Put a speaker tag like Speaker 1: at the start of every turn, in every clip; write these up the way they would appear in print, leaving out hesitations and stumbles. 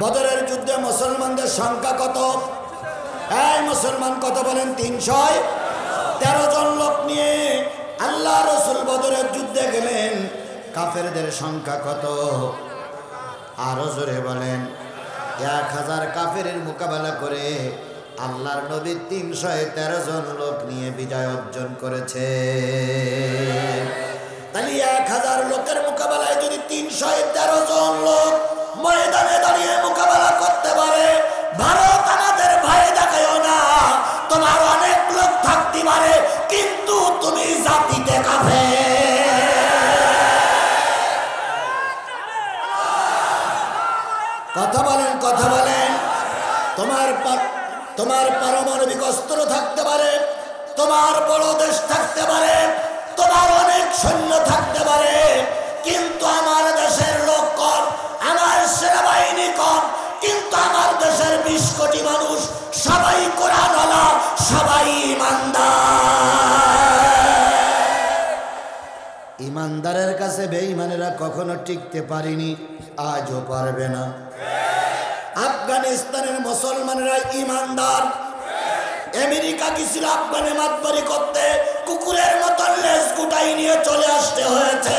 Speaker 1: বদরের যুদ্ধে মুসলমানদের সংখ্যা কত? এই মুসলমান কত বলেন? 313 জন লোক নিয়ে আল্লাহ রসুল বদরের যুদ্ধে গেলেন। কাফেরদের সংখ্যা কত? আরো জোরে বলেন। 1000 কাফেরের মোকাবেলা করে আল্লাহর নবী 313 জন লোক নিয়ে বিজয় অর্জন করেছে। তাহলে 1000 লোকের মোকাবেলায় যদি 313 জন লোক ময়দানে দাঁড়িয়ে মোকাবেলা করতে পারে, ভারত আমাদের ভয় দেখায়ও না। তোমার অনেক লোক থাকতে পারে, কিন্তু তুমি জাতিতে কাফের। কথা বলেন, কথা বলেন। তোমার পারমাণবিক অস্ত্র থাকতে পারে, তোমার বড় দেশ থাকতে পারে, তোমার অনেক সৈন্য থাকতে পারে, কিন্তু আমার দেশের লোক কম, আমার সেনাবাহিনী কম, কিন্তু আমার দেশের 20 কোটি মানুষ সবাই কোরআনওয়ালা, সবাই ইমানদার। ইমানদারের কাছে বেঈমানেরা কখনো টিকতে পারেনি, আজও পারবে না। আফগানিস্তানের মুসলমানেরা ইমানদার। আমেরিকা গিয়েছিল আফগানে মাতবারি করতে, কুকুরের মতন লেজ গুটাই নিয়ে চলে আসতে হয়েছে।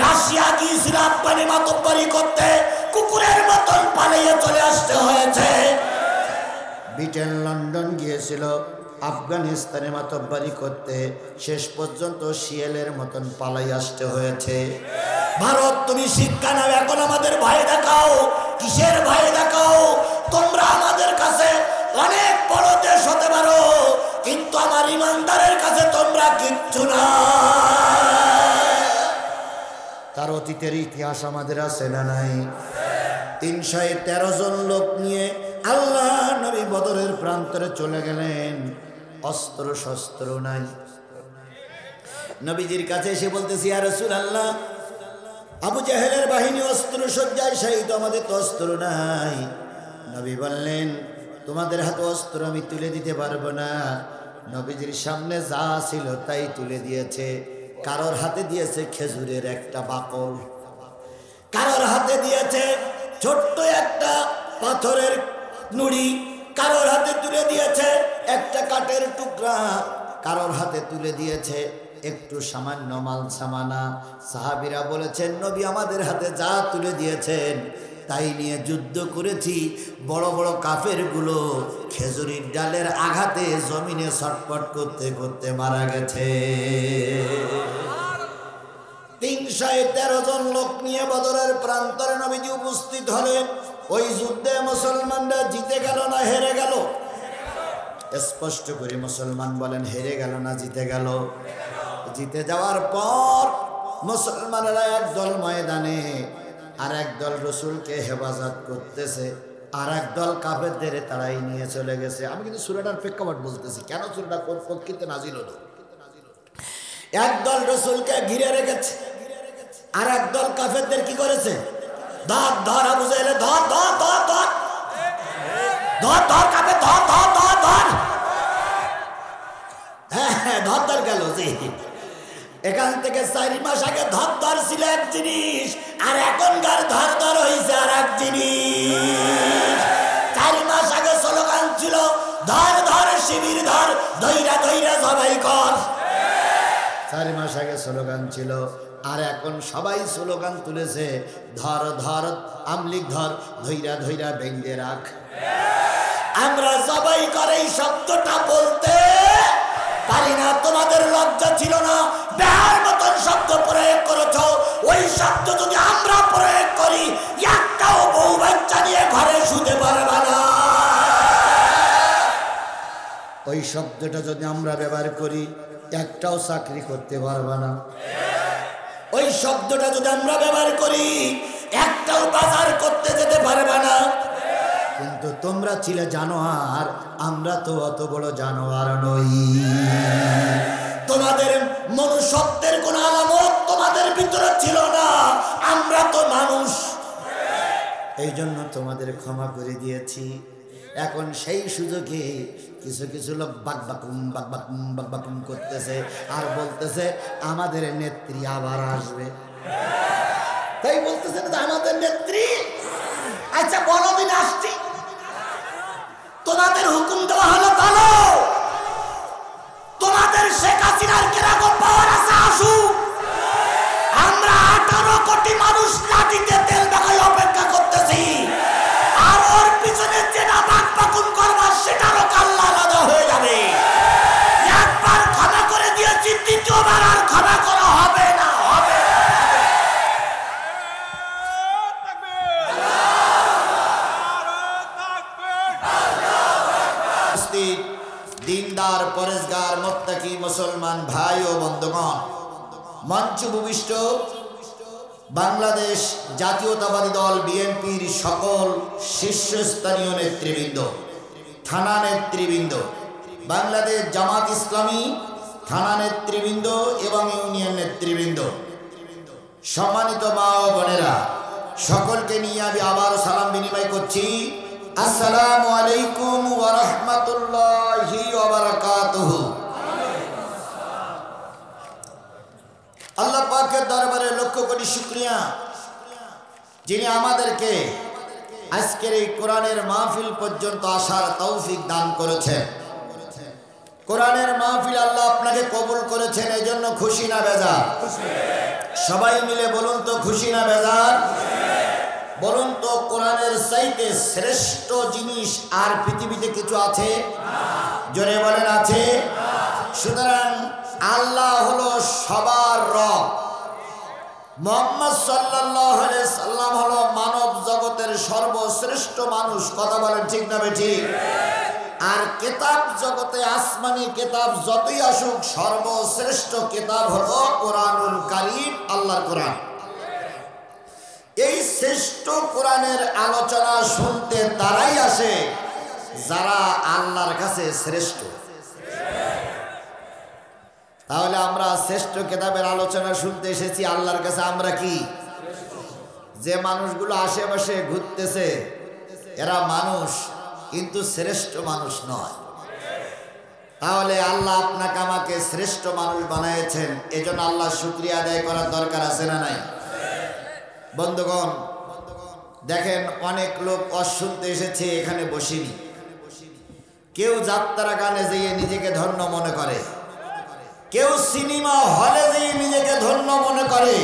Speaker 1: রাশিয়া গিয়েছিল আফগানে মাতবারি করতে, কুকুরের মতন পালিয়ে চলে আসতে হয়েছে। ব্রিটেন লন্ডন গিয়েছিল আফগানিস্তানে মাতব্বারি করতে, শেষ পর্যন্ত শিয়ালের মতন পালাই আসতে হয়েছে। ভারত তুমি শিক্ষা নাও, এখন আমাদের ভয় দেখাও। কিসের ভয় দেখাও? তোমরা আমাদের কাছে অনেক বড় দেশ হতে পারো, কিন্তু আমার ইমানদারের কাছে তোমরা কিচ্ছু না। তার অতীতের ইতিহাস আমাদের আছে না নাই? 313 জন লোক নিয়ে আল্লাহ নবী বদরের প্রান্তরে চলে গেলেন। অস্ত্র শস্ত্র নাই। নবীজির কাছে এসে বলতেছি, ইয়া রাসূলুল্লাহ, আবু জাহেলের বাহিনী অস্ত্র সজ্জায় শহীদ, আমাদের তো অস্ত্র নাই। নবী বললেন, তোমাদের হাতে অস্ত্র আমি তুলে দিতে পারবো না। নবীজির সামনে যা ছিল তাই তুলে দিয়েছে। কারোর হাতে দিয়েছে খেজুরের একটা বাকল, কারোর হাতে দিয়েছে ছোট্ট একটা পাথরের নুড়ি, কারোর হাতে তুলে দিয়েছে একটা কাঠের টুকরা, কারোর হাতে তুলে দিয়েছে একটু সামান্য মাল সামানা। সাহাবীরা বলেছেন, নবী আমাদের হাতে যা তুলে দিয়েছেন তাই নিয়ে যুদ্ধ করেছি। বড় বড় কাফেরগুলো খেজুরির ডালের আঘাতে জমিনে ছটফট করতে করতে মারা গেছে। 313 জন লোক নিয়ে বদরের প্রান্তরে নবীজি উপস্থিত হলেন। ওই যুদ্ধে মুসলমানরা জিতে গেল না হেরে গেল? স্পষ্ট করে মুসলমান বলেন, হেরে গেল না জিতে গেল? জিতে যাওয়ার পর মুসলমানেরা একদল ময়দানে, আর একদল রসুলকে হেফাজত করতেছে, আর একদল কাফেরদের তাড়াই নিয়ে চলে গেছে। আমি কিন্তু সূরাটার প্রেক্ষাপট বলতেছি, কেন সূরাটা কোন প্রকৃতিতে নাজিল হলো। একদল রসুলকে ঘিরে রেখেছে, আর একদল কাফেরদের কি করেছে? ধর ধর, আবু জাহেল ধর ধর ধর ধর ধর ধর, কাফের ধর ধর ধর ধর। হ্যাঁ, ধর ধর গেল। জি, এখান থেকে 4 মাস আগে ধর ধর ছিল এক জিনিস, আর এখনকার ধর ধর হয়েছে আর এক জিনিস। 4 মাস আগে স্লোগান ছিল ধর ধর শিবির ধর, ধৈরা ধৈরা সবাই কর। 4 মাস আগে স্লোগান ছিল, আর এখন সবাই স্লোগান তুলেছে ধর ধর আমলিক ধর, ধৈরা ধৈরা বেঁধে রাখ। আমরা সবাই করে এই শব্দটা বলতে পারি না। তোমাদের লজ্জা ছিল না? বেহার মতন শব্দ প্রয়োগ করেছ। ওই শব্দ যদি আমরা প্রয়োগ করি, একটাও বউ বাচ্চা নিয়ে ঘরে শুতে পারবে না। ওই শব্দটা যদি আমরা ব্যবহার করি, একটাও চাকরি করতে পারবে না। ওই শব্দটা যদি আমরা ব্যবহার করি, একটাও বাজার করতে যেতে পারবে না। কিন্তু তোমরা ছিলে জানোয়ার, আমরা তো অত বড় জানোয়ার নই। তোমাদের মনুষ্যত্বের কোন আলামত তোমাদের ভিতরে ছিল না, আমরা তো মানুষ। এই জন্য তোমাদের ক্ষমা করে দিয়েছি। এখন সেই সুযোগে কিছু কিছু লোক বাকবাকুম বাকবাকুম বাকবাকুম করতেছে, আর বলতেছে আমাদের নেত্রী আবার আসবে। তাই বলতেছে না আমাদের নেত্রী? আচ্ছা, আচ্ছা বলো দিন আসছি, তোমাদের হুকুম দেওয়া হলো বলো, তোমাদের শেখ হাসিনার কিরকম পাওয়ার আছে আসুক। আমরা 18 কোটি মানুষ লাঠিতে তেল লাগায় অপেক্ষা করতেছি, আর ওর পিছনে যেটা বাকবাকুন করবার সেটারও কাল্লা আলাদা হয়ে যাবে। একবার ক্ষমা করে দিয়েছি, দ্বিতীয়বার আর ক্ষমা করা হবে না, হবে না। দিনদার পরেশগার মুত্তাকি মুসলমান ভাই ও বন্ধুগণ, মঞ্চ ভূমিষ্ঠ বাংলাদেশ জাতীয়তাবাদী দল বিএনপির সকল শীর্ষস্থানীয় নেতৃবৃন্দ, থানা নেতৃবৃন্দ, বাংলাদেশ জামাত ইসলামী থানা নেতৃবৃন্দ এবং ইউনিয়ন নেতৃবৃন্দ, সম্মানিত মা ও বোনেরা, সকলকে নিয়ে আমি আবার সালাম বিনিময় করছি। আসসালামু আলাইকুম ওয়া রাহমাতুল্লাহি ওয়া বারাকাতুহু। আল্লাহ পাকের দরবারে লক্ষ কোটি শুকরিয়া, যিনি আমাদেরকে আজকের এই কোরআনের মাহফিল পর্যন্ত আসার তৌফিক দান করেছেন। কোরআনের মাহফিল আল্লাহ আপনাকে কবুল করেছেন, এজন্য খুশি না বেজার? সবাই মিলে বলুন তো খুশি না বেজার? বলুন তো কোরআনের চাইতে শ্রেষ্ঠ জিনিস আর পৃথিবীতে কিছু আছে? জোরে বলেন আছে? সুতরাং আল্লাহ হলো সবার রব, মুহাম্মদ সাল্লাল্লাহু আলাইহি সাল্লাম হলো মানব জগতের সর্বশ্রেষ্ঠ মানুষ। কথা বলেন ঠিক না বেঠিক? আর কিতাব জগতে আসমানি কিতাব যতই আসুক, সর্বশ্রেষ্ঠ কিতাব হলো কোরআনুল কারীম, আল্লাহর কোরআন। এই শ্রেষ্ঠ কোরআনের আলোচনা শুনতে তারাই আসে যারা আল্লাহর কাছে শ্রেষ্ঠ। তাহলে আমরা শ্রেষ্ঠ কিতাবের আলোচনা শুনতে এসেছি আল্লাহর কাছে, আমরা কি? যে মানুষগুলো আশেপাশে ঘুরতেছে এরা মানুষ, কিন্তু শ্রেষ্ঠ মানুষ নয়। তাহলে আল্লাহ আপনাকে আমাকে শ্রেষ্ঠ মানুষ বানিয়েছেন, এজন্য আল্লাহ শুকরিয়া আদায় করার দরকার আছে না নাই? বন্ধুগণ দেখেন, অনেক লোক শুনতে এসেছে, এখানে বসিনি। কেউ যাত্রা গানে যেয়ে নিজেকে ধন্য মনে করে, কেউ সিনেমা হলে যেয়ে নিজেকে ধন্য মনে করে,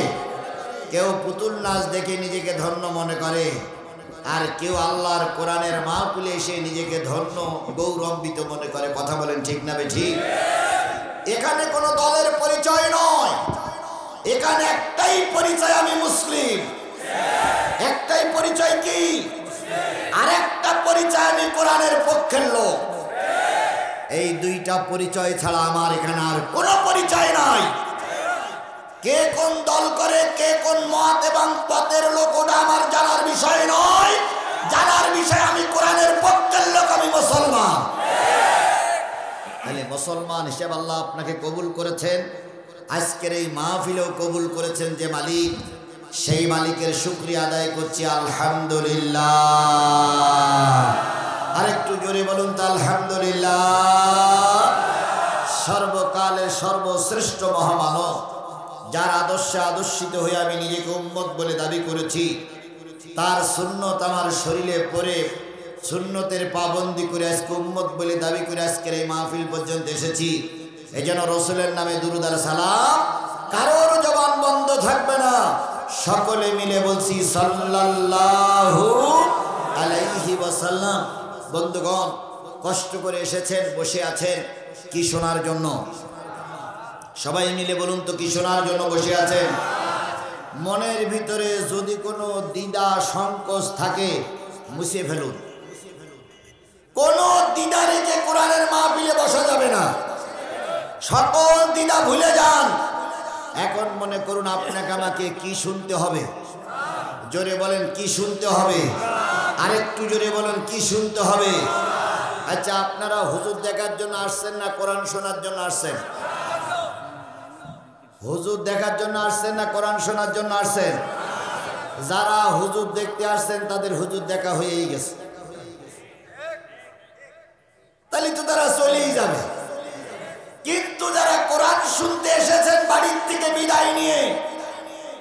Speaker 1: কেউ পুতুল নাচ দেখে নিজেকে ধন্য মনে করে, আর কেউ আল্লাহর কোরআনের মাহফিলে এসে নিজেকে ধন্য গৌরবান্বিত মনে করে। কথা বলেন ঠিক না বেঠিক? এখানে কোনো দলের পরিচয় নয়, এখানে একটাই পরিচয়, আমি মুসলিম। একটাই পরিচয়, কি? আর একটা পরিচয়, আমি কোরআনের পক্ষের লোক। এই দুইটা পরিচয় ছাড়া আমার এখানে আর কোনো পরিচয় নাই। কে কোন দল করে, কে কোন মত এবং পথের লোক, ওটা আমার জানার বিষয় নয়। জানার বিষয় আমি কোরআনের পক্ষের লোক, আমি মুসলমান। তাহলে মুসলমান হিসেবে আল্লাহ আপনাকে কবুল করেছেন, আজকের এই মাহফিলেও কবুল করেছেন যে মালিক, সেই মালিকের শুকরিয়া আদায় করছি আলহামদুলিল্লাহ। আরেকটু জোরে বলুন তো আলহামদুলিল্লাহ। সর্বকালের সর্বশ্রেষ্ঠ মহামানব, যার আদর্শে আদর্শিত হয়ে আমি নিজেকে উম্মত বলে দাবি করেছি, তার সুন্নত আমার শরীরে পড়ে সুন্নতের পাবন্দি করে আজকে উম্মত বলে দাবি করে আজকের এই মাহফিল পর্যন্ত এসেছি। এই জন্য রসুলের নামে দুরূদ আর সালাম কারোর জবান বন্ধ থাকবে না। সকলে মিলে বলছি সাল্লাল্লাহু আলাইহি ওয়াসাল্লাম। বন্ধুগণ কষ্ট করে এসেছেন, বসে আছেন কি শোনার জন্য? সবাই মিলে বলুন তো কি শোনার জন্য বসে আছেন? মনের ভিতরে যদি কোনো দ্বিধা সংকোচ থাকে মুছে ফেলুন। কোনো দ্বিধা রেখে কোরআনের মাহফিলে বসা যাবে না। সকল দ্বিধা ভুলে যান। এখন মনে করুন আপনাকে আমাকে কি শুনতে হবে? জোরে বলেন কি শুনতে হবে? আরেকটু জোরে বলেন কি শুনতে হবে? আচ্ছা, আপনারা হুজুর দেখার জন্য আসছেন না কোরআন শোনার জন্য আসছেন? হুজুর দেখার জন্য আসছেন না কোরআন শোনার জন্য আসছেন? যারা হুজুর দেখতে আসছেন তাদের হুজুর দেখা হয়েই গেছে, তাহলে তো তারা চলেই যাবে। কিন্তু যারা কোরআন শুনতে এসেছেন বাড়ির থেকে বিদায় নিয়ে,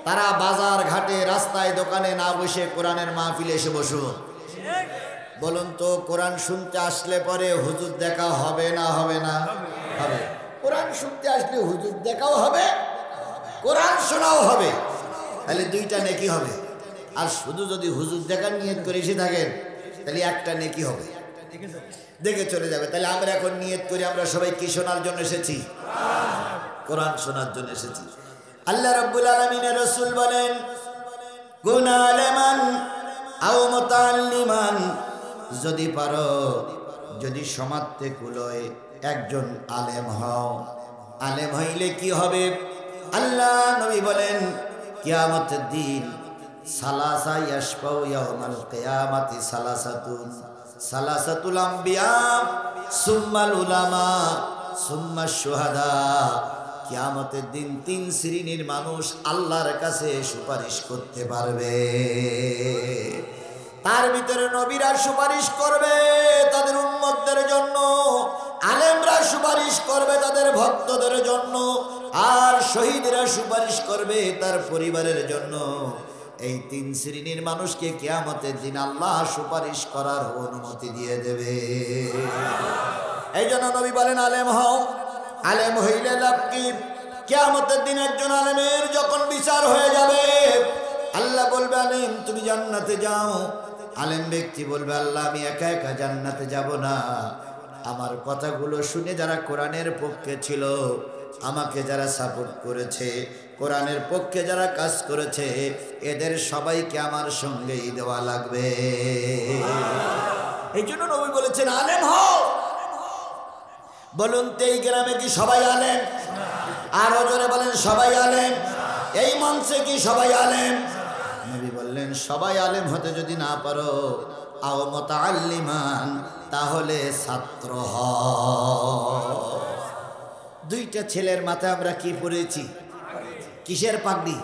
Speaker 1: তারা বাজার ঘাটে রাস্তায় দোকানে না বসে কোরআনের মাহফিলে এসে বসুন। বলুন তো কোরআন শুনতে আসলে পরে হুজুর দেখা হবে না হবে না? হবে। কোরআন শুনতে আসলে হুজুর দেখাও হবে, কোরআন শোনাও হবে, তাহলে দুইটা নেকি হবে। আর শুধু যদি হুজুর দেখার নিয়ত করে এসে থাকেন তাহলে একটা নেকি হবে, দেখে চলে যাবে। তাহলে আমরা এখন নিয়ত করি, আমরা সবাই কি শোনার জন্য এসেছি? কোরআন শোনার জন্য এসেছি। আল্লাহ রাব্বুল আলামিনের রাসূল বলেন, কুন আলিমান আও মুতাআল্লিমান, যদি পারো, যদি সমাজে কুলোয় একজন আলেম হও। আলেম হইলে কি হবে? আল্লাহ নবী বলেন, কিয়ামতের দিন সালাসা ইয়াশফাউ ইয়াউমাল কিয়ামাতি সালাসাতুন, সালাসাতুল আম্বিয়া সুম্মাল উলামা সুম্মাশ শুহাদা। কিয়ামতের দিন তিন শ্রেণীর মানুষ আল্লাহর কাছে সুপারিশ করতে পারবে। তার ভিতরে নবীরা সুপারিশ করবে তাদের উম্মতদের জন্য, আলেমরা সুপারিশ করবে তাদের ভক্তদের জন্য, আর শহীদরা সুপারিশ করবে তার পরিবারের জন্য। এই তিন শ্রেণীর মানুষকে কিয়ামতের দিন আল্লাহ সুপারিশ করার অনুমতি দিয়ে দেবে। এই জন্য নবী বলেন, আলেম হও। আলেম হইলে লাভ কি? কিয়ামতের দিন একজন আলেমের যখন বিচার হয়ে যাবে, আল্লাহ বলবে, আলেম তুমি জান্নাতে যাও। আলেম ব্যক্তি বলবে, আল্লাহ আমি একা একা জান্নাতে যাব না, আমার কথাগুলো শুনে যারা কোরআনের পক্ষে ছিল, আমাকে যারা সাপোর্ট করেছে, কোরআনের পক্ষে যারা কাজ করেছে, এদের সবাইকে আমার সঙ্গেই দেওয়া লাগবে। এই জন্য নবী বলেছেন, আলেম হও। বলুন তো এই গ্রামে কি সবাই আলেম? আরো জোরে বলেন, সবাই আলেম? এই মঞ্চে কি সবাই আলেম? নবী বললেন, সবাই আলেম হতে যদি না পারো, আও মুতাআল্লিমান, তাহলে ছাত্র হও। দুইটা ছেলের মাথায় আমরা কি পড়েছি? কিসের পাগড়ি?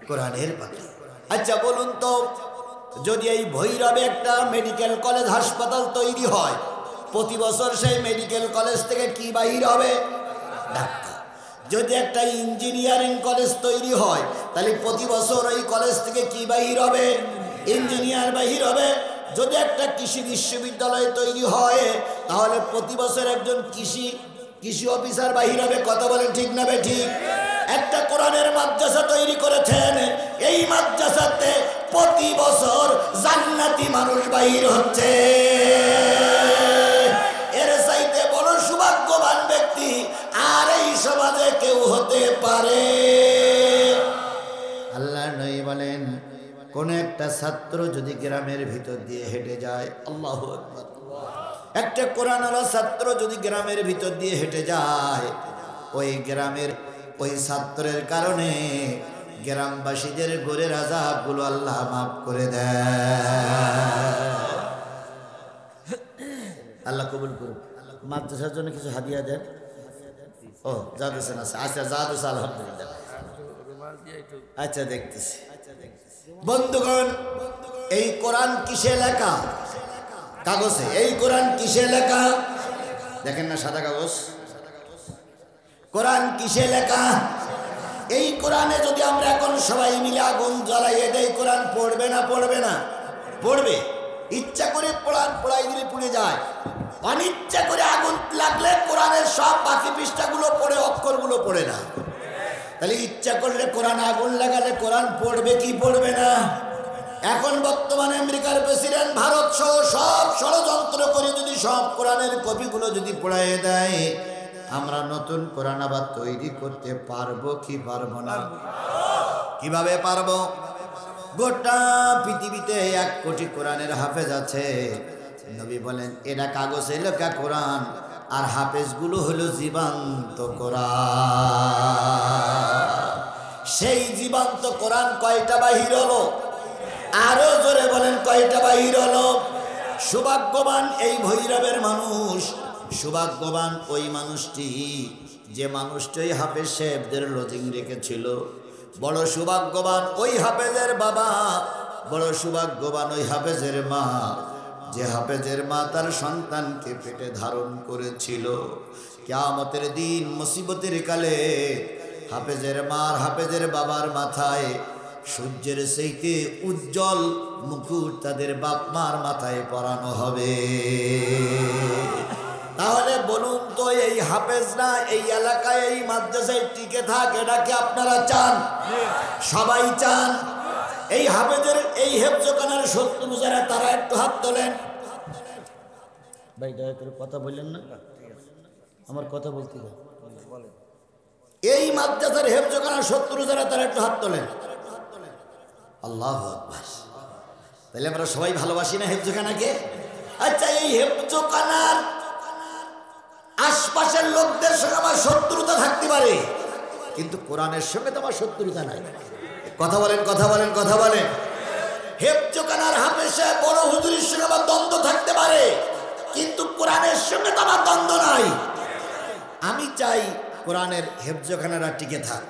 Speaker 1: কোরআনের পাগড়ি। আচ্ছা বলুন তো, যদি এই ভৈরবে একটা মেডিকেল কলেজ হাসপাতাল তৈরি হয়, প্রতি বছর সেই মেডিকেল কলেজ থেকে কি বাহির হবে? ডাক্তার। যদি একটা ইঞ্জিনিয়ারিং কলেজ তৈরি হয়, তাহলে প্রতি বছর ওই কলেজ থেকে কি বাহির হবে? ইঞ্জিনিয়ার বাহির হবে। যদি একটা কৃষি বিশ্ববিদ্যালয় তৈরি হয়, তাহলে প্রতি বছর একজন কৃষি অফিসার বাহির হবে। কথা বলেন ঠিক না বে ঠিক? একটা কোরআনের মাদ্রাসা তৈরি করেছেন, এই মাদ্রাসাতে প্রতি বছর জান্নাতি মানুষ বাহির হচ্ছে। এর চাইতে বড় সৌভাগ্যবান ব্যক্তি আর এই সমাজে কেউ হতে পারে? আল্লাহ নবী বলেন, কোন একটা ছাত্র যদি গ্রামের ভিতর দিয়ে হেঁটে যায়, আল্লাহু আকবার, একটা কোরআনওয়ালা ছাত্র যদি গ্রামের ভিতর দিয়ে হেঁটে যায়, ওই গ্রামের ওই ছাত্রের কারণে গ্রামবাসীদের ঘরের আযাবগুলো আল্লাহ মাফ করে দেয়। আল্লাহ কবুল করুন। মাদ্রাসার জন্য কিছু হাদিয়া দেন। ও যা দিয়েছেন, আচ্ছা যা দিয়েছে আলহামদুলিল্লাহ। আচ্ছা দেখতেছি। বন্ধুগণ, এই কোরআন কিসে লেখা? কাগজে। এই কোরআন কিসে লেখা? দেখেন না সাদা কাগজ। কোরআন কিসে লেখা? এই কোরআনে যদি আমরা এখন সবাই মিলে আগুন জ্বালাইয়ে দেই, কোরআন পড়বে না? পড়বে না? পড়বে। ইচ্ছা করে পড়াই দিলে পুড়ে যায়, অনিচ্ছা করে আগুন লাগলে কোরআনের সব বাকি পৃষ্ঠাগুলো পড়ে, অক্ষরগুলো পড়ে না। তাহলে ইচ্ছা করলে কোরআন আগুন লাগালে কোরআন পড়বে কি পড়বে না? এখন বর্তমানে আমেরিকার প্রেসিডেন্ট ভারত সহ সব ষড়যন্ত্র করে যদি সব কোরআনের কপিগুলো যদি পড়াইয়ে দেয়, আমরা নতুন কোরআন আবার তৈরি করতে পারবো কি পারবো না? কিভাবে পারবো? গোটা পৃথিবীতে 1 কোটি কোরআনের হাফেজ আছে। নবী বলেন, এরা কাগজে লেখা কোরআন, আর হাফেজগুলো হলো জীবন্ত কোরআন। সেই জীবন্ত কোরআন কয়টা বাহির হলো? আরো জোরে বলেন, কয়টা বাহির হলো? সৌভাগ্যবান এই ভৈরবের মানুষ, সৌভাগ্যবান ওই মানুষটি যে মানুষটি ওই হাফেজ সাহেবদের লজিং রেখেছিল। বড় সৌভাগ্যবান ওই হাফেজের বাবা, বড় সৌভাগ্যবান ওই হাফেজের মা, যে হাফেজের মা তার সন্তানকে পেটে ধারণ করেছিল। কিয়ামতের দিন মুসিবতের কালে হাফেজের মার, হাফেজের বাবার মাথায় সূর্যের চাইতে উজ্জ্বল মুকুট তাদের বাপ মার মাথায় পরানো হবে। তাহলে বলুন তো, এই হাফেজরা এই এলাকায় এই মাদ্রাসায় টিকে থাক, এটা কি আপনারা চান? সবাই চান। এই হাফেজের এই হেফজখানার শত্রু যারা, তারা একটু হাত তোলেন। ভাই দয়া করে কথা বললেন না, আমার কথা বলতে দাও। এই মাদ্রাসার হেফজখানার শত্রু যারা, তারা একটু হাত তোলেন। আল্লাহু আকবার। তাহলে আমরা সবাই ভালোবাসি না হেফজখানাকে? আচ্ছা, এই হেফজখানার আশপাশের লোকদের সঙ্গে আমার শত্রুতা থাকতে পারে, কিন্তু কোরআনের সঙ্গে তো আমার শত্রুতা নাই। কথা বলেন, কথা বলেন, কথা বলেন। হেফজখানার হাফেজ বড় হুজুরের সঙ্গে আমার দ্বন্দ্ব থাকতে পারে, কিন্তু কোরআনের সঙ্গে তো আমার দ্বন্দ্ব নাই। আমি চাই কোরআনের হেফজখানারা টিকে থাক।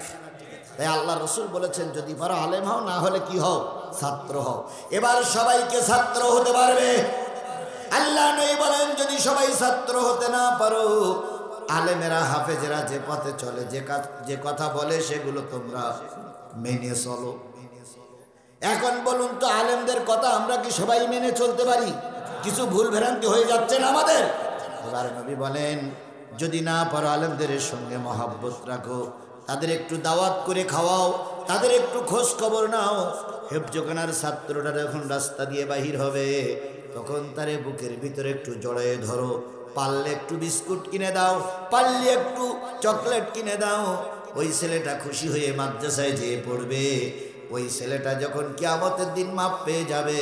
Speaker 1: তাই আল্লাহ রসুল বলেছেন, যদি পারো আলেম হও, না হলে কি হও? ছাত্র হও। এবার সবাইকে ছাত্র হতে পারবে? আল্লাহ নেই বলেন, যদি সবাই ছাত্র হতে না পারো, আলেমেরা হাফেজেরা যে পথে চলে, যে কথা বলে, সেগুলো তোমরা মেনে চলো। এখন বলুন তো, আলেমদের কথা আমরা কি সবাই মেনে চলতে পারি? কিছু ভুল ভ্রান্তি হয়ে যাচ্ছে না আমাদের? এবার নবী বলেন, যদি না পারো আলেমদের সঙ্গে মহাব্বত রাখো, তাদের একটু দাওয়াত করে খাওয়াও, তাদের একটু খোঁজ খবর নাও। হেফজখানার ছাত্ররা যখন রাস্তা দিয়ে বাহির হবে, তখন তারে বুকের ভিতরে একটু জড়িয়ে ধরো। পারলে একটু বিস্কুট কিনে দাও, পারলে একটু চকলেট কিনে দাও। ওই ছেলেটা খুশি হয়ে মাদ্রাসায় যেয়ে পড়বে। ওই ছেলেটা যখন কিয়ামতের দিন মাপ পেয়ে যাবে,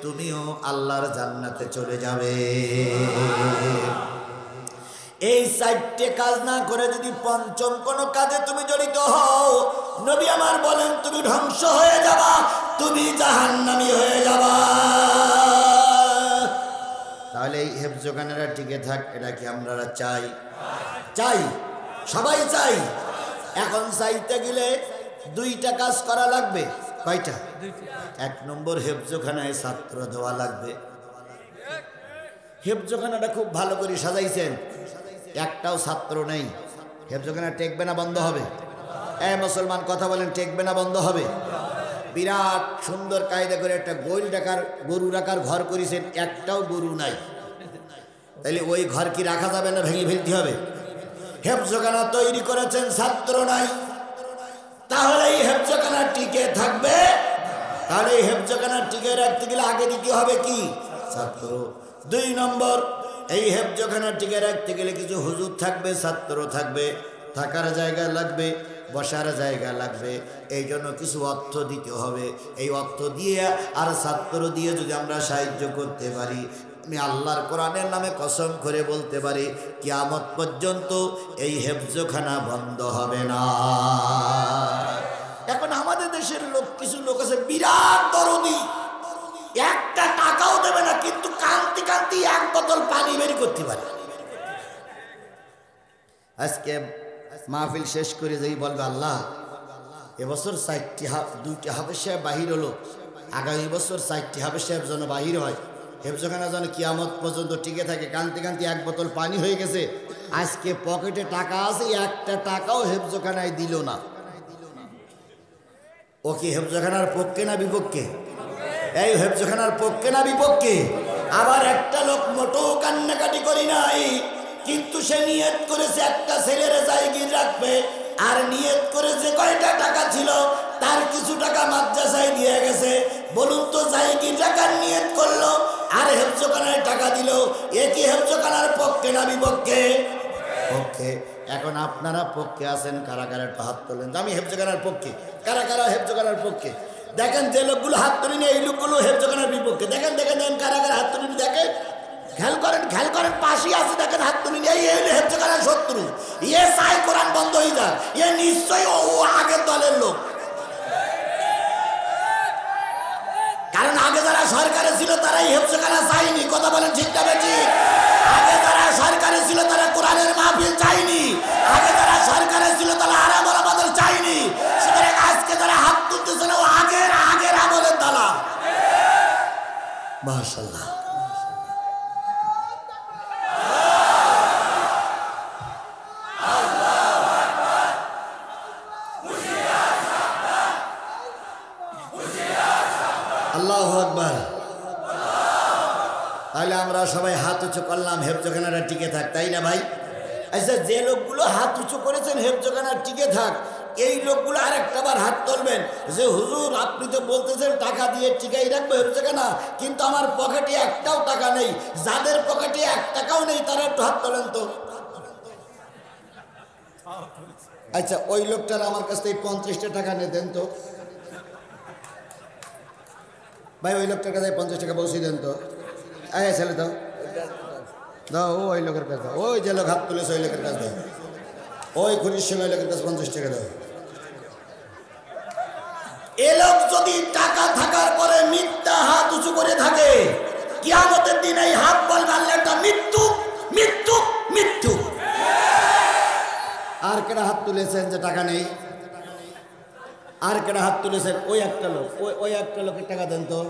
Speaker 1: তুমিও আল্লাহর জান্নাতে চলে যাবে। এই চারটে কাজ না করে যদি পঞ্চম কোনো কাজে তুমি জড়িত হও, নবী আমার বলেন, তুমি ধ্বংস হয়ে যাবা, তুমি জাহান্নামী হয়ে যাবা। তাহলে এই হেফজখানারা টিকে থাক, এটা কি আমরা চাই? চাই, সবাই চাই। এখন চাইতে গেলে দুইটা কাজ করা লাগবে। কয়টা? এক নম্বর, হেফজখানায় ছাত্র দেওয়া লাগবে। হেফজখানাটা খুব ভালো করে সাজাইছেন, একটাও ছাত্র নেই। হেফজখানা টেকবে না বন্ধ হবে? মুসলমান কথা বলেন, টেকবে না বন্ধ হবে? বিরাট সুন্দর কায়দা করে একটা গরু রাখার ঘর করেছেন, একটাও গরু নাই। তাহলে ওই ঘর কি রাখা যাবে না, ভেঙে ফেলতে হবে? হেফজখানা তৈরি করেছেন, ছাত্র নাই, তাহলে এই হেফজখানা টিকে থাকবে? তাহলে এই হেফজখানা টিকে রাখতে গেলে আগে দিতে হবে কি? ছাত্র। দুই নম্বর, এই হেফজখানা টিকে রাখতে গেলে কিছু হুজুর থাকবে, ছাত্র থাকবে, থাকার জায়গা লাগবে, বসার জায়গা লাগবে। এই জন্য কিছু অর্থ দিতে হবে। এই অর্থ দিয়ে আর ছাত্র দিয়ে যদি আমরা সাহায্য করতে পারি, আমি আল্লাহর কোরআনের নামে কসম করে বলতে পারি, কিয়ামত পর্যন্ত এই হেফজখানা বন্ধ হবে না। এখন আমাদের দেশের কিছু লোক আছে বিরাট দরদি, একটা টাকাও দেবে না, কিন্তু কান্তি কান্তি এক বোতল পানি বের করতে পারে। আজকে মাহফিল শেষ করে যেই বলবে, আল্লাহ এবছর 2টি হাফেজ সাহেব বাহির হলো, আগামী বছর 4টি হাফেজ সাহেব যেন বাহির হয়, হেফজখানা যেন কিয়ামত পর্যন্ত টিকে থাকে। কান্তি কান্তি এক বোতল পানি হয়ে গেছে। আজকে পকেটে টাকা আছে, একটা টাকাও হেফজখানায় দিল না। ও কি হেফজখানার পক্ষে না বিপক্ষে? এই হেফজখানার পক্ষে না বিপক্ষে? আবার একটা লোক মোটেও কান্নাকাটি করি নাই, কিন্তু সে নিয়ত করেছে একটা ছেলের জায়গির রাখবে, আর নিয়ত করে যে কয়টা টাকা ছিল তার কিছু টাকা মাদ্রাসায় দিয়ে গেছে। বলুন তো, জায়গির রাখার নিয়ত করলো আর হেফজখানায় টাকা দিল, এ কি হেফজখানার পক্ষে না বিপক্ষে? পক্ষে। এখন আপনারা পক্ষে আছেন, কারা কারা একটু হাত তোলেন। আমি হেফজখানার পক্ষে। কারা কারা হেফজখানার পক্ষে? দেখেন, যে লোকগুলো হাত তুলিনি এই লোকগুলো হেফজখানার বিপক্ষে। দেখেন দেখেন দেখেন, কারা কারা হাত তুলিনি দেখেন, খেয়াল করেন, পাশে আছে দেখেন হাত তুলিনি। এই হেফজখানার শত্রু, এ চাই কোরআন বন্ধ হয়ে যাক, এ নিশ্চয়ই ও আগের দলের লোক। কারণ আগে যারা সরকারে ছিল তারা এই হেফজখানা চায়নি। কথা বলেন, ঠিক না বেঠিক? আগে যারা সরকারে ছিল তারা কোরআনের মাহফিল চায়নি। আগে যারা সরকারে ছিল তারা আরাম আমাদের চায়নি। সুতরাং আজকে যারা হাত তুলতেছে না, ও আগের আমলের দালাল। মাশাআল্লাহ। আল্লাহু আকবার। তাহলে আমরা সবাই হাত উঁচু করলাম, হেফজখানাটা টিকে থাক, তাই না ভাই? আচ্ছা, যে লোকগুলো হাত উঁচু করেছেন হেফজখানা টিকে থাক, এই লোকগুলো আরেকটা বার হাত তুলবেন যে হুজুর আপনি তো বলতেছেন টাকা দিয়ে টিকাই রাখবো হেফজখানা, কিন্তু আমার পকেটে একটাও টাকা নেই। যাদের পকেটে 1 টাকাও নেই তারা একটু হাত তোলেন তো। আচ্ছা, ওই লোকটার আমার কাছ থেকে 50টা টাকা নিয়ে দেন তো ভাই, ওই লোকটার কাছে 50 টাকা বসিয়ে দেন তো। এই ছেলে দাও দাও, ওই লোকের কাছে দাও, ওই যে লোক হাত তুলেছে ওই লোকের কাছে দাও, ওই খুনির সঙ্গে ওই লোকের কাছে 50 টাকা দাও। এ লোক যদি টাকা থাকার পরে মিথ্যা হাত উঁচু করে থাকে, কিয়ামতের দিন এই হাত বলবে আল্লাহটা মৃত্যু মৃত্যু মৃত্যু। আর কেডা হাত তুলেছেন যে টাকা নেই? আর কেডা হাত তুলেছেন? ওই একটা লোক, ওই একটা লোকের টাকা দেন তো।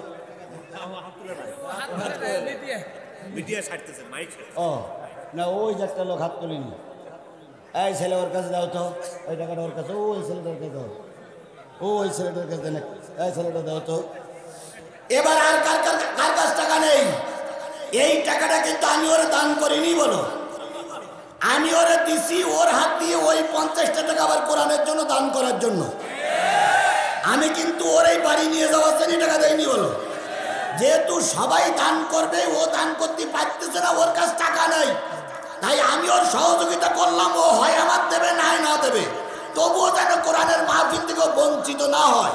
Speaker 1: ও না, ওই যে একটা লোক হাত তুলিনি। এই ছেলে ওর কাছে দাও তো, ওই টাকাটা ওর কাছে, ওই ছেলেটার কাছে দাও, ওই ছেলেটার কাছে দেন, এই ছেলেটা দাও তো। এবার আর কার কাছে টাকা নেই? এই টাকাটা কিন্তু আমি ওরে দান করিনি বলো, আমি ওরে দিছি ওর হাত দিয়ে ওই 50টা টাকা আবার কোরআনের জন্য দান করার জন্য। আমি কিন্তু ওর এই বাড়ি নিয়ে যাওয়ার জন্য টাকা দেয়নি বলো। যেহেতু সবাই দান করবে, ও দান করতে পারতেছে না, ওর কাছে টাকা নাই, তাই আমি ওর সহযোগিতা করলাম। ও হয় আমার দেবে নাই না দেবে, তবুও যেন কোরআনের মাহফিল থেকে বঞ্চিত না হয়,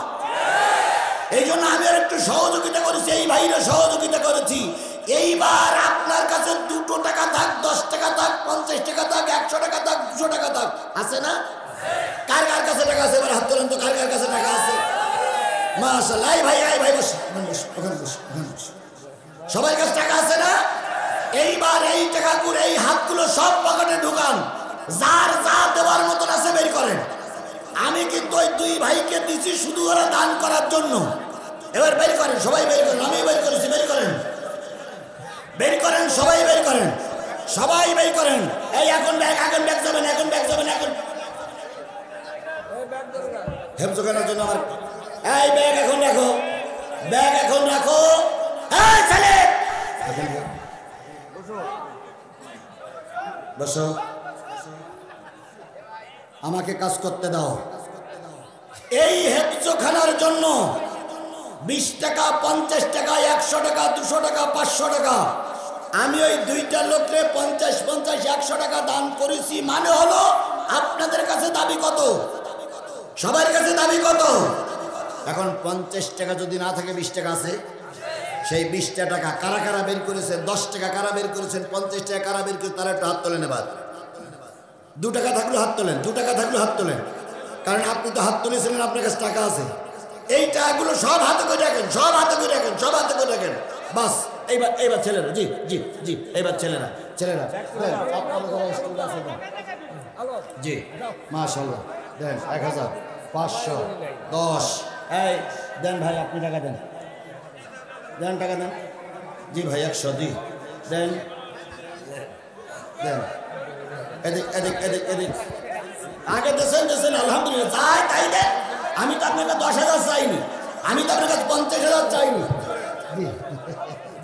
Speaker 1: এই জন্য আমি ওর একটু সহযোগিতা করেছি, এই ভাইরা সহযোগিতা করেছি। এইবার আপনার কাছে 2 টাকা থাক, 10 টাকা থাক, 50 টাকা থাক, 100 টাকা থাক, 200 টাকা থাক, আছে না? কার কার কাছে টাকা আছে? এবার হাত তোলেন তো, কার কার কাছে টাকা আছে? মাশাআল্লাহ। এই ভাই, এই ভাই বস, ওখানে বস, ওখানে বস। সবার কাছে টাকা আছে না? এইবার এই টাকাগুলো, এই হাতগুলো সব পকেটে ঢুকান, যার যা দেওয়ার মতন আছে বের করেন। আমি কিন্তু ওই 2 ভাইকে দিছি শুধু ওরা দান করার জন্য। এবার বের করেন, সবাই বের করেন, আমি বের করেছি, বের করেন, বের করেন, সবাই বের করেন, সবাই বের করেন। এই এখন ব্যাগ যাবেন, এখন ব্যাগ যাবেন, এখন হেফজখানার জন্য আমার এই ব্যাগ এখন রাখো, ব্যাগ এখন রাখো। এই ছেলে বসো, আমাকে কাজ করতে দাও। এই হেফজখানার জন্য 20 টাকা, 50 টাকা, 100 টাকা, 200 টাকা, 500 টাকা, আমি ওই 2টা লোকরে 50, 100 টাকা দান করেছি। মানে হলো আপনাদের কাছে দাবি কত? সবার কাছে দাবি কত? এখন 50 টাকা যদি না থাকে, 20 টাকা আছে, সেই 20টা টাকা কারা কারা বের করেছেন? 10 টাকা কারা বের করেছেন? 50 টাকা কারা বের করেছেন? তারা একটু হাত তোলেন। এবার 2 টাকা থাকলে হাত তোলেন, 2 টাকা থাকলে হাত তোলেন, কারণ আপনি তো হাত তুলেছিলেন, আপনার কাছে টাকা আছে। এই টাকাগুলো সব হাতে করে রাখেন, সব হাতে করে রাখেন, সব হাতে করে রাখেন। বাস এইবার ছেলেরা, জি জি জি, এইবার ছেলেরা জি, মাশাআল্লাহ দেন 1510। এই দেন ভাই, আপনি টাকা দেন, দেন টাকা দেন। জি ভাই 100 দি দেন, দেন। এদিক এদিক এদিক এদিক আগে দেন, আলহামদুলিল্লাহ, যাই তাই দেন। আমি তো আপনার কাছে 10,000 চাইনি, আমি তো আপনার কাছে 50,000 চাইনি।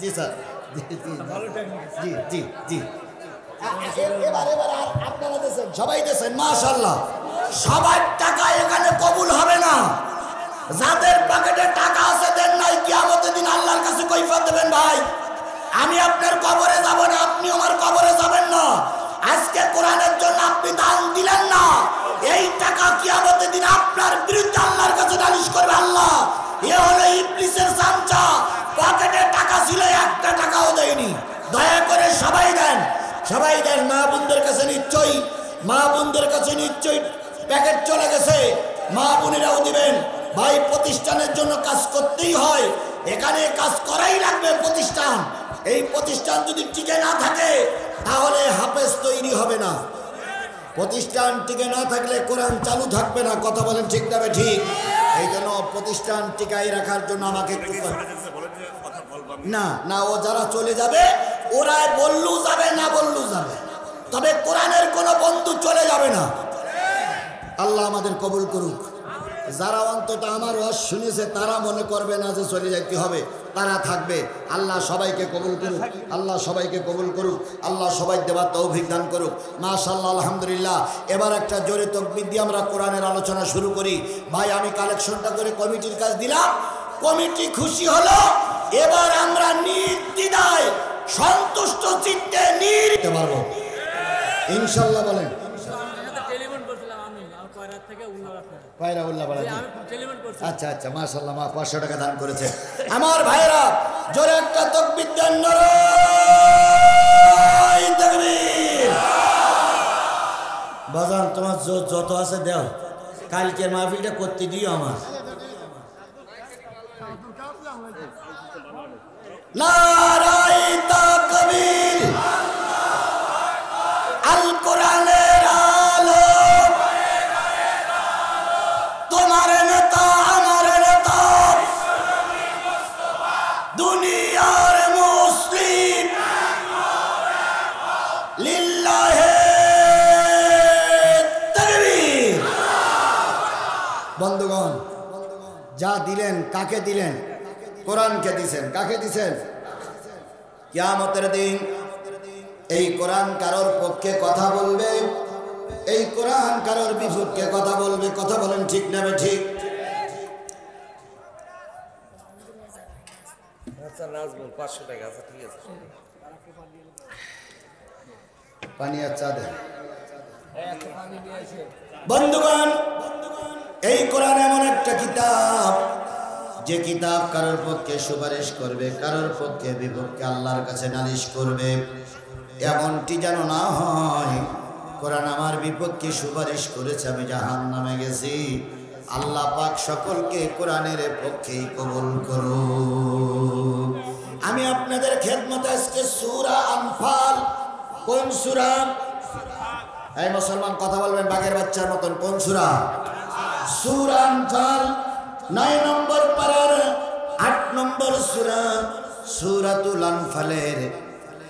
Speaker 1: জি স্যার, জি জি জি জি। এবার আপনারা দেন, সবাই দেন, মাশাআল্লাহ। সবার টাকা এখানে কবুল হবে না। যাদের পকেটে টাকা আছে দেন নাই, কিয়ামতের দিন আল্লাহর কাছে কৈফিয়ত দেবেন। ভাই, আমি আপনার কবরে যাব না, আপনি আমার কবরে যাবেন না। আজকে কোরআনের জন্য আপনি দান দিলেন না, এই টাকা কিয়ামতের দিন আপনার বিরুদ্ধে আল্লাহর কাছে নালিশ করবে আল্লাহ। এ হলো ইবলিসের চামচা, পকেটে টাকা ছিল, 1টা টাকাও দেয়নি। দয়া করে সবাই দেন, সবাই দেন। মা বোনদের কাছে নিশ্চয়ই প্যাকেট চলে গেছে, মা বোনেরাও দিবেন। ভাই, প্রতিষ্ঠানের জন্য কাজ করতেই হয়, এখানে কাজ করাই লাগবে। প্রতিষ্ঠান, এই প্রতিষ্ঠান যদি টিকে না থাকে তাহলে হাফেজ তৈরি হবে না। প্রতিষ্ঠান টিকে না থাকলে কোরআন চালু থাকবে না। কথা বলেন ঠিক না ঠিক? এই জন্য প্রতিষ্ঠান টিকাই রাখার জন্য আমাকে না ও যারা চলে যাবে ওরা বললু যাবে, না বললু যাবে, তবে কোরআনের কোনো বন্ধু চলে যাবে না। আল্লাহ আমাদের কবুল করুক। যারা অন্তত আমার ওয়াজ শুনেছে তারা মনে করবে না যে চলে যাইতে হবে। তারা থাকবে। আল্লাহ সবাইকে কবুল করুক, আল্লাহ সবাইকে কবুল করুক, আল্লাহ সবাই দেবার তৌফিক দান করুক। মাশাআল্লাহ, আলহামদুলিল্লাহ। এবার একটা জোরে তাকবীর দিয়ে আমরা কোরআনের আলোচনা শুরু করি। ভাই, আমি কালেকশনটা করে কমিটির কাছে দিলাম, কমিটি খুশি হলো। এবার আমরা নির্দ্বিধায় সন্তুষ্ট চিত্তে নিতে পারবো ইনশাআল্লাহ। বলেন। আচ্ছা আচ্ছা, মাশাআল্লাহ, মা 500 টাকা দান করেছে। আমার ভাইরা জোরে একটা তাকবীর দেন, নারায়ে তাকবীর। বাজান, তোমার যত আছে দাও, কালকের মাহফিলটা করতে দিও আমার। নারায়ে তাকবীর। আল কোরআনের আলো, তোমার নেতা আমার নেতা, দুনিয়ার মুসলিম, লিল্লাহে তাকবীর। বন্ধুগণ, যা দিলেন কাকে দিলেন? কোরআনকে দিছেন। কাকে দিছেন? কিয়ামতের দিন এই কোরআন কারোর পক্ষে কথা বলবে, এই কোরআন কারোর বিপক্ষে কথা বলবে। কথা বলেন, ঠিক না ঠিক? পানি আর চা দেন। বন্ধুগণ, এই কোরআন এমন একটা কিতাব, যে কিতাব কারোর পক্ষে সুপারিশ করবে, কারোর পক্ষে বিপক্ষে আল্লাহর কাছে নালিশ করবে। এমনটি যেন না হয় কোরআন আমার বিপক্ষে সুপারিশ করেছে, আমি জাহান্নামে গেছি। আল্লাহ পাক সকলকে কোরআনের পক্ষেই কবুল করুন। আমি আপনাদের খেদমতে আজকে সূরা আনফাল। কোন সূরা? এই মুসলমান কথা বলবেন বাঘের বাচ্চার মতন। কোন সূরা? সূরা আনফাল 9 নম্বর পারার 8 নম্বর সূরা, সূরাতুল আনফালের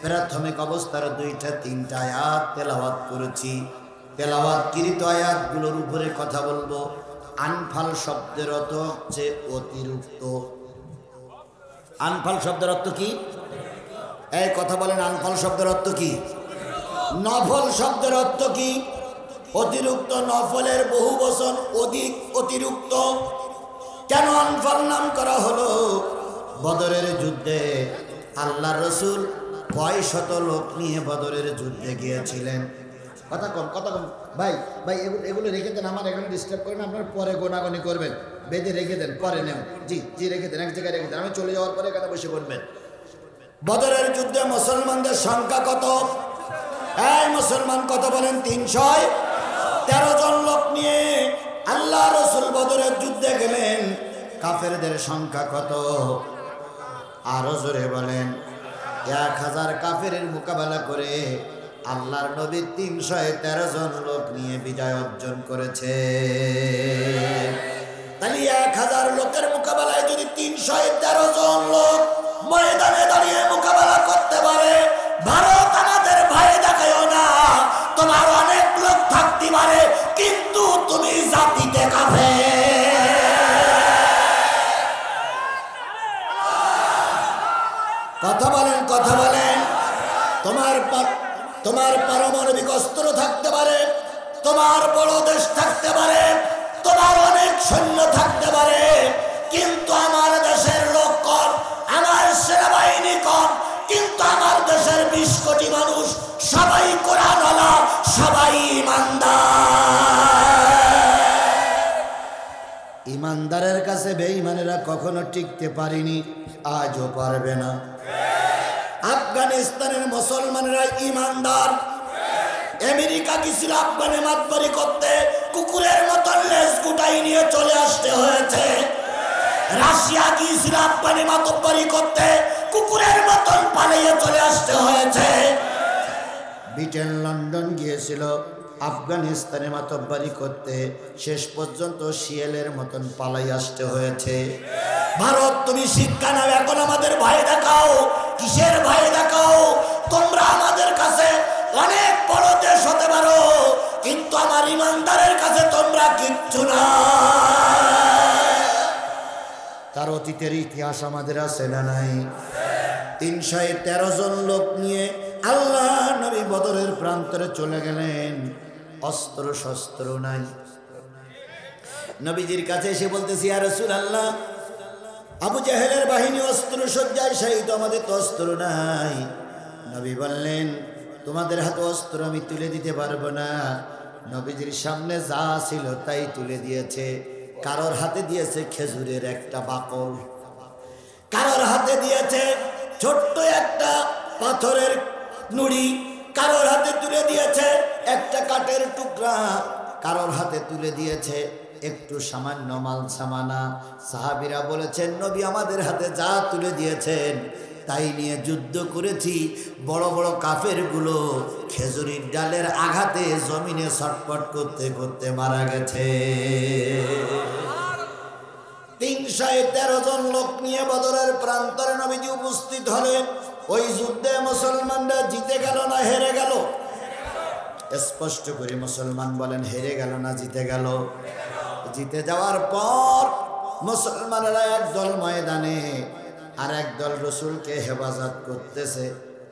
Speaker 1: প্রাথমিক অবস্থার 2-3টা আয়াত তেলাওয়াত করেছি। তেলাওয়াতকৃত আয়াতগুলোর উপরে কথা বলবো। আনফাল শব্দের অর্থ হচ্ছে অতিরিক্ত। আনফাল শব্দের অর্থ কি? এই কথা বলেন, আনফাল শব্দের অর্থ কি? নফল শব্দের অর্থ কি? অতিরিক্ত। নফলের বহু বচন অধিক, অতিরিক্ত। কেন আনফাল নাম করা হলো? বদরের যুদ্ধে আল্লাহ রসুল কয় শত লোক নিয়ে বদরের যুদ্ধে গিয়েছিলেন? কথা কম, কথা কম। ভাই ভাই, এগুলো রেখে দেন, আমার এখানে ডিস্টার্ব করেন। আপনার পরে গোনাগনি করবেন, বেঁধে রেখে দেন, পরে নেন। জি জি, রেখে দেন, এক জায়গায় রেখে দেন। আমি চলে যাওয়ার পরে এখানে বসে পড়বেন। বদরের যুদ্ধে মুসলমানদের সংখ্যা কত? এই মুসলমান কত বলেন? 313 জন লোক নিয়ে আল্লাহ রসুল বদরের যুদ্ধে গেলেন। কাফেরদের সংখ্যা কত? আরো জোরে বলেন। 1000 কাফেরের মোকাবেলা করে আল্লাহর নবী 313 জন লোক নিয়ে বিজয় অর্জন করেছে। তাহলে 1000 লোকের মোকাবেলায় যদি 313 জন লোক ময়দানে দাঁড়িয়ে মোকাবেলা করতে পারে, ভারত আমাদের ভয় দেখায়ও না। তোমার অনেক লোক থাকতে পারে, কিন্তু তুমি জাতিতে কাফের। কথা বলেন, কথা বলেন। তোমার পারমাণবিক অস্ত্র থাকতে পারে, তোমার বড় দেশ থাকতে পারে, তোমার অনেক সৈন্য থাকতে পারে, কিন্তু আমার দেশের লোক কম, আমার সেনাবাহিনী কম, কিন্তু আমার দেশের 20 কোটি মানুষ সবাই কোরআনওয়ালা, সবাই ইমানদার। ইমানদারের কাছে বেঈমানেরা কখনো টিকতে পারেনি, আজও পারবে না। আফগানিস্তানের মুসলমানেরা ইমানদার। আমেরিকা গিয়েছিল আফগানে মাতবরি করতে, কুকুরের মতন লেজ গুটাই নিয়ে চলে আসতে হয়েছে। রাশিয়া গিয়েছিল আফগানে মাতবরি করতে, কুকুরের মতন পালিয়ে চলে আসতে হয়েছে। ব্রিটেন, লন্ডন গিয়েছিল আফগানিস্তানে মাতব্বরি করতে, শেষ পর্যন্ত শিয়ালের মতন পালাই আসতে হয়েছে। ভারত, তুমি শিক্ষা নাও, এখন আমাদের ভয় দেখাও। কিসের ভয় দেখাও? তোমরা আমাদের কাছে অনেক বড় দেশ হতে পারো, কিন্তু আমার ইমানদারের কাছে তোমরা কিচ্ছু না। তার অতীত জিতের ইতিহাস আমাদের আছে না নাই? 313 জন লোক নিয়ে আল্লাহ নবী বদরের প্রান্তরে চলে গেলেন। অস্ত্র শস্ত্র নাই। নবীজির কাছে এসে বলতেছি, ইয়া রাসূলুল্লাহ, আবু জাহেলের বাহিনী অস্ত্র সজ্জায় শহীদ, আমাদের তো অস্ত্র নাই। নবী বললেন, তোমাদের হাতে অস্ত্র আমি তুলে দিতে পারবো না। নবীজির সামনে যা ছিল তাই তুলে দিয়েছে। কারোর হাতে দিয়েছে খেজুরের একটা বাকল, কারোর হাতে দিয়েছে ছোট্ট একটা পাথরের নুড়ি, কারোর হাতে তুলে দিয়েছে একটা কাঠের টুকরা, কারোর হাতে তুলে দিয়েছে একটু সামান্য মাল সামানা। সাহাবীরা বলেছেন, নবী আমাদের হাতে যা তুলে দিয়েছেন তাই নিয়ে যুদ্ধ করেছি। বড় বড় কাফেরগুলো খেজুরির ডালের আঘাতে জমিনে ছটফট করতে করতে মারা গেছে। 313 জন লোক নিয়ে বদরের প্রান্তরে নবীজি উপস্থিত হলেন। ওই যুদ্ধে মুসলমানরা জিতে গেল না হেরে গেল? স্পষ্ট করে মুসলমান বলেন, হেরে গেল না জিতে গেল? জিতে যাওয়ার পর মুসলমানেরা একদল ময়দানে, আর একদল রসুলকে হেফাজত করতেছে,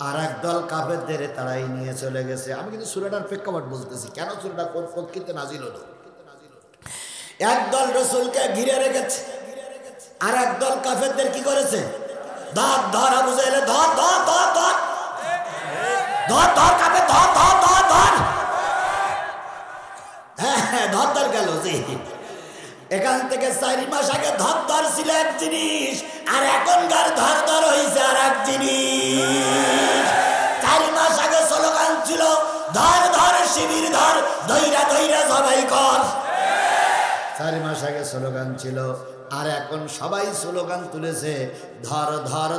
Speaker 1: আর একদল কাফেরদের তাড়াই নিয়ে চলে গেছে। আমি কিন্তু সূরাটার প্রেক্ষাপট বলতেছি, কেন সূরাটা কোন প্রকৃতিতে নাজিল হলো। একদল রসুলকে ঘিরে রেখেছে, আর একদল কাফেরদের কি করেছে? ধর ধর, আবু জাহেল ধর ধর ধর ধর ধর ধর, কাফের ধর ধর ধর ধর। হ্যাঁ, ধর ধর গেল। জি, এখান থেকে 4 মাস আগে ধর ধর ছিল এক জিনিস, আর এখনকার ধর ধর হয়েছে আর এক জিনিস। 4 মাস আগে স্লোগান ছিল ধর ধর শিবির ধর, ধৈরা ধৈরা সবাই কর। 4 মাস আগে স্লোগান ছিল, আর এখন সবাই স্লোগান তুলেছে ধর ধর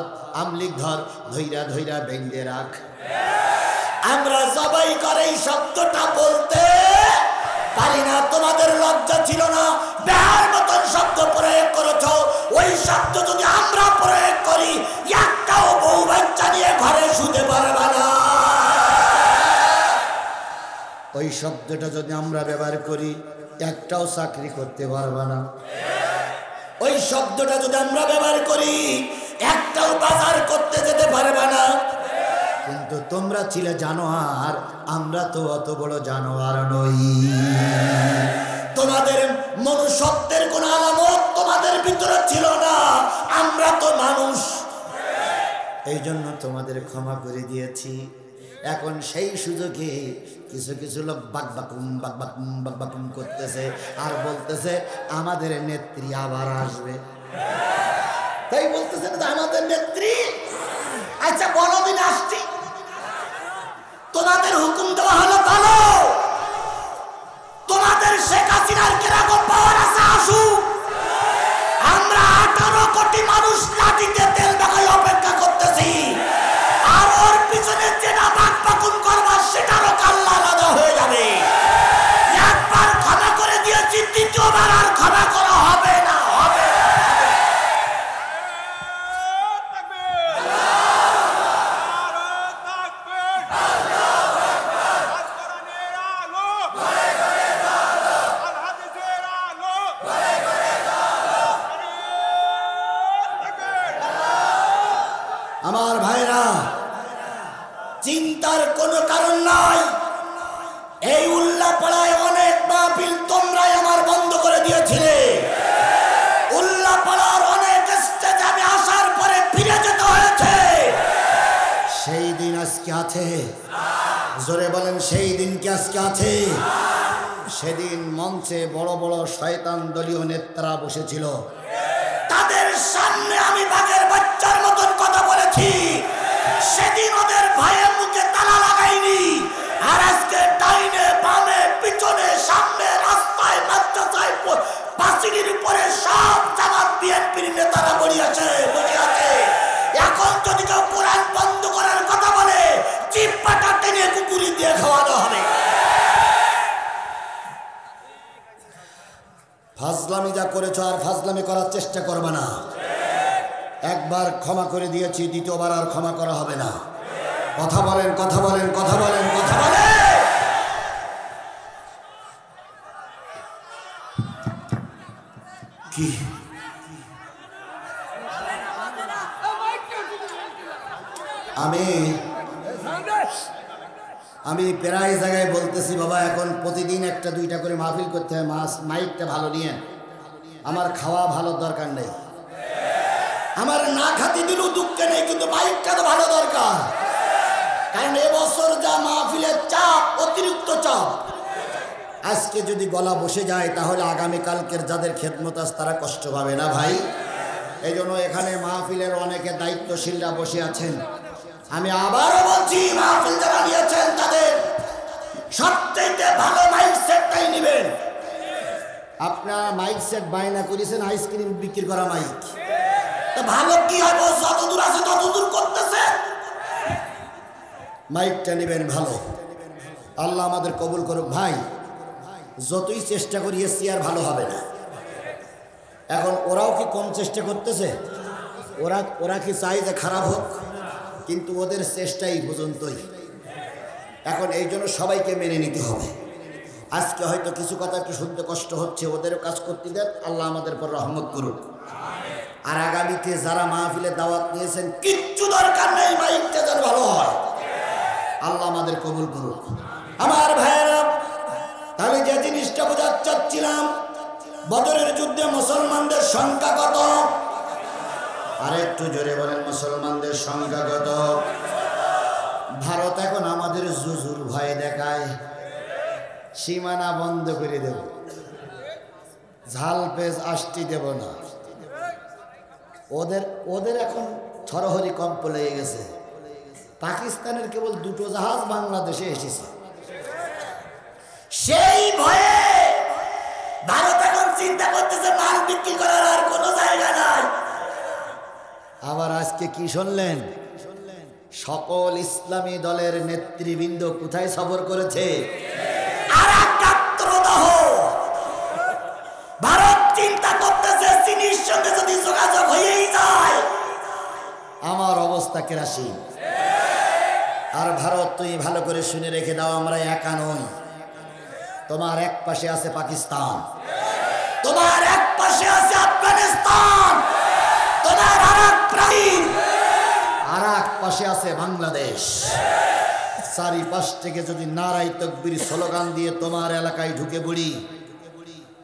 Speaker 1: আমলিক ধর, ধৈরা ধৈরা বেঁধে রাখ। আমরা সবাই করে এই শব্দটা বলতে পারি না। তোমাদের লজ্জা ছিল না? বেহার মতন শব্দ প্রয়োগ করেছ। ওই শব্দ যদি আমরা প্রয়োগ করি, একটাও বউ বাচ্চা নিয়ে ঘরে শুতে পারবে না। ওই শব্দটা যদি আমরা ব্যবহার করি, একটাও চাকরি করতে পারবে না। ওই শব্দটা যদি আমরা ব্যবহার করি, একটাও বাজার করতে যেতে পারবে না। কিন্তু তোমরা ছিলে জানোয়ার, আমরা তো অত বড় জানোয়ার নই। তোমাদের মনুষ্যত্বের কোন আলামত তোমাদের ভিতরে ছিল না, আমরা তো মানুষ। এই জন্য তোমাদের ক্ষমা করে দিয়েছি। এখন সেই সুযোগে কিছু কিছু লোক বাকবাকুম বাকবাকুম বাকবাকুম করতেছে, আর বলতেছে আমাদের নেত্রী আবার আসবে। তাই বলতেছেন যে আমাদের নেত্রী। আচ্ছা বলো দিন আসছি, তোমাদের হুকুম দেওয়া হলো বলো, তোমাদের শেখ হাসিনার কিরকম পাওয়ার আছে আসুক। আমরা 18 কোটি মানুষ লাঠিতে তেল লাগায় অপেক্ষা করতেছি, আর ওর পিছনে যেটা বাকবাকুম করবার সেটারও কাল্লা আলাদা হয়ে যাবে। একবার ক্ষমা করে দিয়েছি, দ্বিতীয়বার আর ক্ষমা করা হবে না, হবে না। আমার ভাইরা, চিন্তার কোনো কারণ নাই। এই উল্লাপাড়ায় অনেক মাহফিল তোমরাই আমার বন্ধ করে দিয়েছিলে। উল্লাপাড়ার অনেক স্টেজে আমি আসার পরে ফিরে যেতে হয়েছে। সেই দিন আজকে আছে? জোরে বলেন, সেই দিন কি আজকে আছে? সেদিন মঞ্চে বড় বড় শয়তান দলীয় নেতারা বসেছিল, তাদের সামনে আমি বাঘের বাচ্চার মতন কথা বলেছি। সেদিন ওদের ভাইয়ের মুখে তালা লাগাইনি, আর আজকে ডাইনে বামে পিছনে সামনে রাস্তায় মাদ্রাসায় পাঁচিলের উপরে সব জামাত বিএনপির নেতারা বসে আছে। এখন যদি কেউ কোরআন বন্ধ করার কথা বলে, চিপ্পাটা টেনে কুকুরি দিয়ে খাওয়ানো হবে। ফাজলামি যা করেছ আর ফাজলামি করার চেষ্টা করবে না। একবার ক্ষমা করে দিয়েছি, দ্বিতীয়বার আর ক্ষমা করা হবে না। কথা বলেন, কথা বলেন, কথা বলেন, কথা বলেন। কি আমি আমি প্রায় জায়গায় বলতেছি বাবা, এখন প্রতিদিন একটা দুইটা করে মাহফিল করতে হয়, মাইকটা ভালো নিয়ে। আমার খাওয়া ভালো দরকার নেই, আমার না খাতি দিলেও দুঃখে নেই, কিন্তু মাইকটা তো ভালো দরকার। কারণ এবছর যা মাহফিলের চাপ, অতিরিক্ত চাপ, আজকে যদি গলা বসে যায় তাহলে আগামীকালকের যাদের খেদমত আছে তারা কষ্ট পাবে না ভাই। এই জন্য এখানে মাহফিলের অনেকে দায়িত্বশীলরা বসে আছেন। আমি আবারও বলছি, মাহফিল যারা নিয়েছেন তাদের সবচেয়ে ভালো মাইক সেটটাই নেবেন। আপনারা মাইক সেট বায়না করেছেন আইসক্রিম বিক্রি করা মাইক, তো ভালো কি হবে? যতদূর আছে ততদূর করতেছে, মাইকটা নেবেন ভালো। আল্লাহ আমাদের কবুল করুক। ভাই যতই চেষ্টা করি এসছি আর ভালো হবে না। এখন ওরাও কি কম চেষ্টা করতেছে? ওরা কি চাই যে খারাপ হোক? কিন্তু ওদের চেষ্টাই পর্যন্তই। এখন এই জন্য সবাইকে মেনে নিতে হবে। আজকে হয়তো কিছু কথা একটু শুনতে কষ্ট হচ্ছে, ওদেরও কাজ করতে দেন, আল্লাহ আমাদের পর রহমত করুন। আর আগামীতে যারা মাহফিলে দাওয়াত নিয়েছেন কিচ্ছু দরকার নেই, মাইকটা যেন ভালো হয়, আল্লাহ আমাদের কবুল করুন। আমার ভাইয়েরা, তাহলে যে জিনিসটা বোঝাতে চাচ্ছিলাম, বদরের যুদ্ধে মুসলমানদের সংখ্যা কত? আর একটু জোরে বলেন, মুসলমানদের সংখ্যা কত? ভারত এখন আমাদের জুজুর ভয় দেখায়, সীমানা বন্ধ করে দেব, ঝাল পেজ আষ্টি দেব না। ওদের এখন থরহরি কম্প লেগে গেছে। পাকিস্তানের কেবল দুটো জাহাজ বাংলাদেশে এসেছে, সেই ভয়ে ভারত এখন চিন্তা করতেছে মাল বিক্রি করার আর কোনো জায়গা নাই। আবার আজকে কি শুনলেন? সকল ইসলামী দলের নেতৃবৃন্দ কোথায় সফর করেছে? ভারত চিন্তা করতেছে চীনের সঙ্গে যদি যোগাযোগ হয়েই যায় আমার অবস্থা কেরাসিন। আর ভারত, তুই ভালো করে শুনে রেখে দাও, আমরা একা নই। তোমার এক পাশে আছে পাকিস্তান, তোমার এক পাশে আছে আফগানিস্তান, তোমার আর এক পাশে আছে বাংলাদেশ। চারিপাশ থেকে যদি নারাই তাকবীর স্লোগান দিয়ে তোমার এলাকায় ঢুকে পড়ি,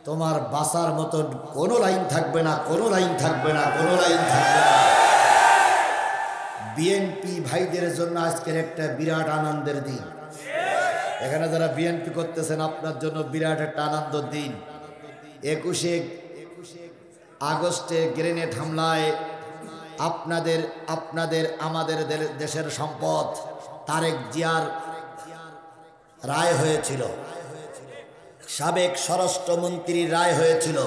Speaker 1: তোমার বাঁচার মতো কোনো লাইন থাকবে না, কোনো লাইন থাকবে না, কোনো লাইন থাকবে না। বিএনপি ভাইদের জন্য আজকের একটা বিরাট আনন্দের দিন। এখানে যারা বিএনপি করতেছেন আপনার জন্য বিরাট একটা আনন্দের দিন। 21 আগস্টে গ্রেনেড হামলায় আমাদের দেশের সম্পদ তারেক জিয়ার রায় হয়েছিল, সাবেক স্বরাষ্ট্রমন্ত্রীর রায় হয়েছিল।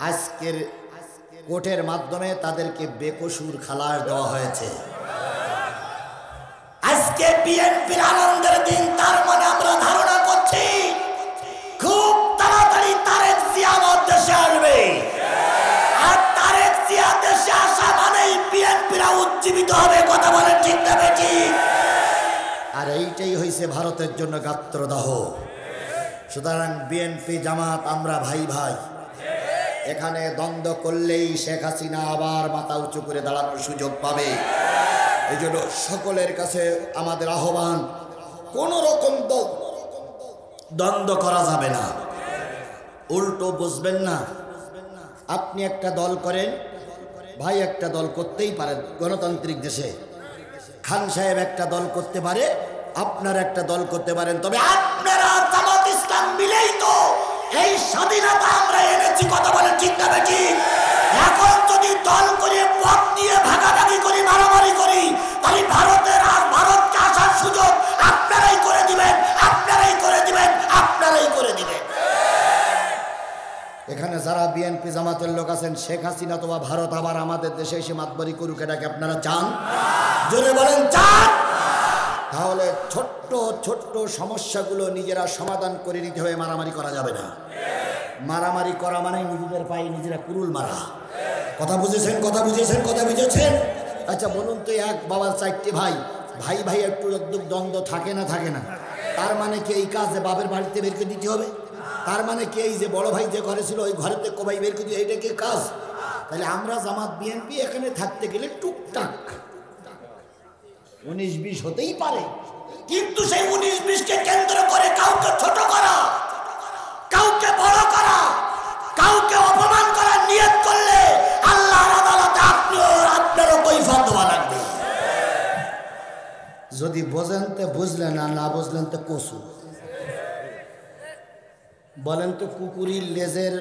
Speaker 1: আজকের কোর্টের মাধ্যমে তাদেরকে বেকসুর খালাস দেওয়া হয়েছে। আজকে বিএনপির আনন্দের দিন, তার মানে আমরা ধারণা করছি খুব তাড়াতাড়ি তারেক জিয়া আমাদের দেশে আসবে। আর তারেক জিয়া দেশে আসা মানেই বিএনপিরা উজ্জীবিত হবে। কথা বলেন ঠিক না বেঠিক? আর এইটাই হয়েছে ভারতের জন্য গাত্রদাহ। সুতরাং বিএনপি জামাত আমরা ভাই ভাই। এখানে দ্বন্দ্ব করলেই শেখ হাসিনা আবার মাথা উঁচু করে দাঁড়ানোর সুযোগ পাবে। এই জন্য সকলের কাছে আমাদের আহ্বান, কোন রকম দ্বন্দ্ব করা যাবে না, উল্টো বুঝবেন না। আপনি একটা দল করেন ভাই, একটা দল করতেই পারেন গণতান্ত্রিক দেশে। খান সাহেব একটা দল করতে পারে, আপনার একটা দল করতে পারেন, তবে আপনারা জামাত ইসলাম মিলেই তো এই স্বাধীনতা আমরা এনেছি। কথা বলেন ঠিক না বেঠিক? এখন যদি দল করে পথ নিয়ে ভাগাভাগি করি, মারামারি করি, তাহলে ভারতকে আসার সুযোগ আপনারাই করে দিবেন, আপনারাই করে দিবেন, আপনারাই করে দিবেন। এখানে যারা বিএনপি জামাতের লোক আছেন, শেখ হাসিনা অথবা ভারত আবার আমাদের দেশে এসে মাতবরি করুক, এটাকে আপনারা চান? জোরে বলেন চান? তাহলে ছোট্ট ছোট্ট সমস্যাগুলো নিজেরা সমাধান করে নিতে হবে, মারামারি করা যাবে না। মারামারি করা মানে নিজেদের পায়ে নিজেরা কুরুল মারা। কথা বুঝেছেন? কথা বুঝেছেন? কথা বুঝেছেন? আচ্ছা বলুন তো, এক বাবার 4টে ভাই, ভাই ভাই একটু দ্বন্দ্ব থাকে না? থাকে না। তার মানে কি এই কাজ যে বাপের বাড়িতে বের করে দিতে হবে? তার মানে কি এই যে বড় ভাই যে ঘরে ছিল ওই ঘরেতে কোবাই বের করে দিতে, এইটা কি কাজ? তাহলে আমরা জামাত বিএনপি এখানে থাকতে গেলে টুকটাক 19-20 হতেই পারে, কিন্তু সেই 19-20কে কেন্দ্র করে কাউকে ছোট করা, কাউকে বড় করা, কাউকে অপমান করার নিয়ত করলে আল্লাহর আদালতে আপনারও কৈফিয়ত দেওয়া লাগবে। যদি বোঝেন তো বুঝলেন, আর না বুঝলেন তো কসু। বলেন তো কুকুরের লেজের,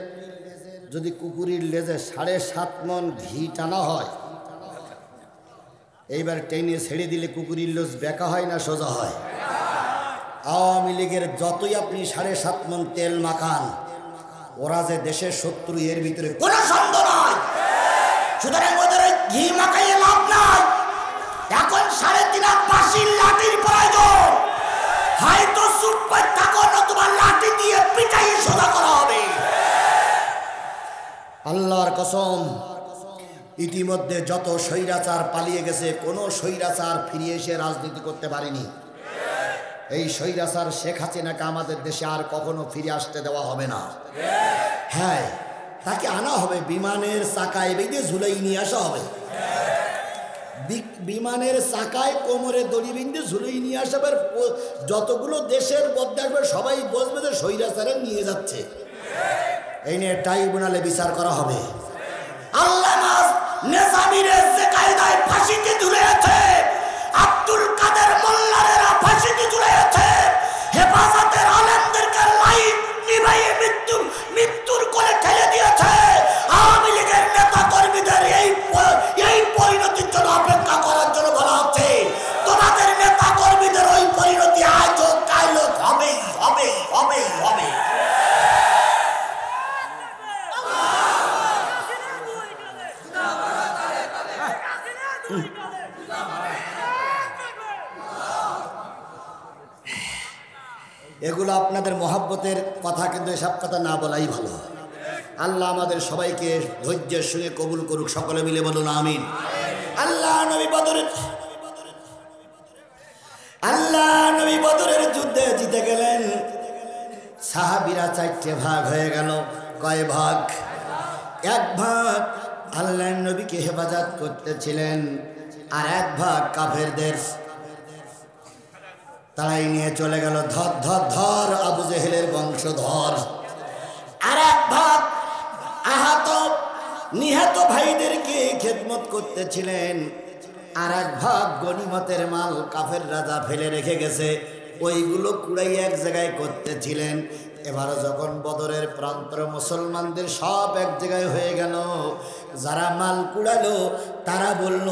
Speaker 1: যদি কুকুরের লেজে 7.5 মণ ঘি টানা হয়, এইবার টেনে ছেড়ে দিলে কুকুরের লেজ বেঁকা হয় না সোজা হয়? আওয়ামী লীগের যতই আপনি 7.5 মণ তেল মাখান, ওরা যে দেশের শত্রু এর ভিতরে কোনো সন্দেহ নাই। সুতরাং ওদের ঘি মাখাইয়ে লাভ নাই। এখন 3.5 হাত বাঁশির লাঠির প্রয়োজন। হয়তো চুপ করে থাকো, নতুবা লাঠি দিয়ে পিটাইয়ে সোজা করা হবে। আল্লাহর কসম, ইতিমধ্যে যত স্বৈরাচার পালিয়ে গেছে, কোনো স্বৈরাচার ফিরে এসে রাজনীতি করতে পারেনি। এই স্বৈরাচার শেখ হাসিনাকে আমাদের দেশে আর কখনো ফিরে আসতে দেওয়া হবে না। হ্যাঁ, তাকে আনা হবে, বিমানের চাকায় বেঁধে ঝুলাই নিয়ে আসা হবে। বিমানের চাকায় কোমরে দড়ি বেঁধে ঝুলাই নিয়ে আসা হবে। যতগুলো দেশের মধ্যে আসবে সবাই বসবে যে স্বৈরাচারে নিয়ে যাচ্ছে। এই নিয়ে ট্রাইব্যুনালে বিচার করা হবে। আল্লামা নেজামীরে যে কায়দায় ফাঁসিতে ঝুলিয়েছে, আব্দুল কাদের মোল্লারেরা ফাঁসিতে ঝুলিয়েছে, হেফাজতের আলেমদেরকে লাইন নিভাইয়ে মৃত্যুর কোলে ঠেলে দিয়েছে। আওয়ামী লীগের নেতা কর্মীদের এই পরিণতির জন্য অপেক্ষা করার জন্য বলা হচ্ছে, তোমাদের নেতা কর্মীদের ওই পরিণতি আজ হোক কাল হোক হবেই হবেই হবেই হবে। এগুলো আপনাদের মহাব্বতের কথা, কিন্তু এসব কথা না বলাই ভালো। আল্লাহ আমাদের সবাইকে ধৈর্যের সঙ্গে কবুল করুক। সকলে মিলে বলুন আমিন। আল্লাহ নবী বদরের যুদ্ধে জিতে গেলেন। সাহাবীরা 4টে ভাগ হয়ে গেল। কয় ভাগ? 1 ভাগ আল্লাহ নবীকে হেফাজত করতেছিলেন, আর 1 ভাগ কাফেরদের তারাই নিয়ে চলে গেল। ধর ধর ধর আবু জেহেলের বংশধর। আর 1 ভাগ আহত নিহত ভাইদেরকে খেদমত করতেছিলেন। আর 1 ভাগ গনিমতের মাল কাফের রাজা ফেলে রেখে গেছে, ওইগুলো কুড়াই এক জায়গায় করতেছিলেন। এবার যখন বদরের প্রান্তর মুসলমানদের সব এক জায়গায় হয়ে গেল, যারা মাল কুড়ালো তারা বলল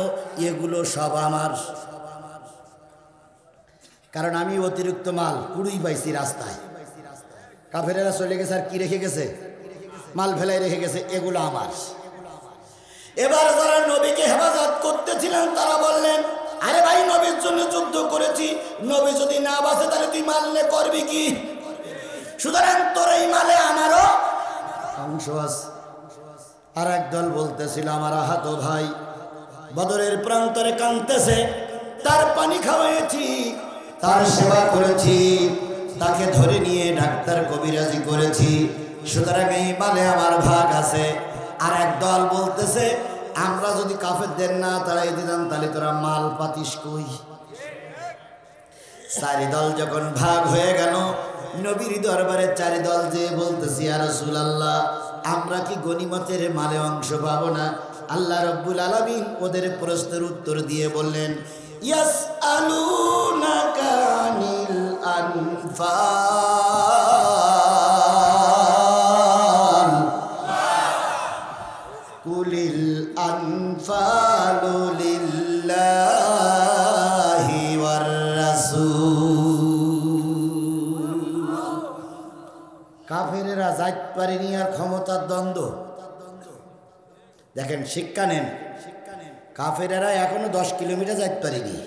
Speaker 1: এগুলো সব আমার, কারণ আমি অতিরিক্ত মাল কুড়ুই পাইছি রাস্তায়। কাফেরেরা চলে গেছে, আর কি রেখে গেছে? মাল ফেলাই রেখে গেছে, এগুলো আমার। এবার যারা নবীকে হেফাজত করতেছিলেন তারা বললেন, আরে ভাই, নবীর জন্য যুদ্ধ করেছি, নবী যদি না বাঁচে তাহলে তুই মাল নে করবি কি? সুতরাং তোর এই মালে আমারও অংশ আছে। আর একদল বলতেছিল, আমার আহত ভাই বদরের প্রান্তরে কাঁদতেছে, তার পানি খাওয়াইছি, তার সেবা করেছি, তাকে ধরে নিয়ে ডাক্তার কবিরাজি করেছি, সুতরাং এই মালে আমার ভাগ আছে। আর একদল বলতেছে, আমরা যদি কাফেরদের না তাড়াই দিতাম তাহলে তোরা মাল পাতিস কই? 4 দল যখন ভাগ হয়ে গেল, নবীর দরবারে 4 দল যে বলতেছি, ইয়া রাসূলুল্লাহ, আমরা কি গনিমতের মালে অংশ পাবো না? আল্লাহ রাব্বুল আলামিন ওদের প্রশ্নের উত্তর দিয়ে বললেন, ইয়াসআলুনাকা আনিল আনফাল কুলিল আনফালু লিল্লাহি ওয়ার রাসূল। কাফেরেরা যাইতে পারেনি আর ক্ষমতার দ্বন্দ্ব। দেখেন, শিক্ষা নেন। কাফেরেরা এখনো 10 কিলোমিটার যাইতে পারেনি,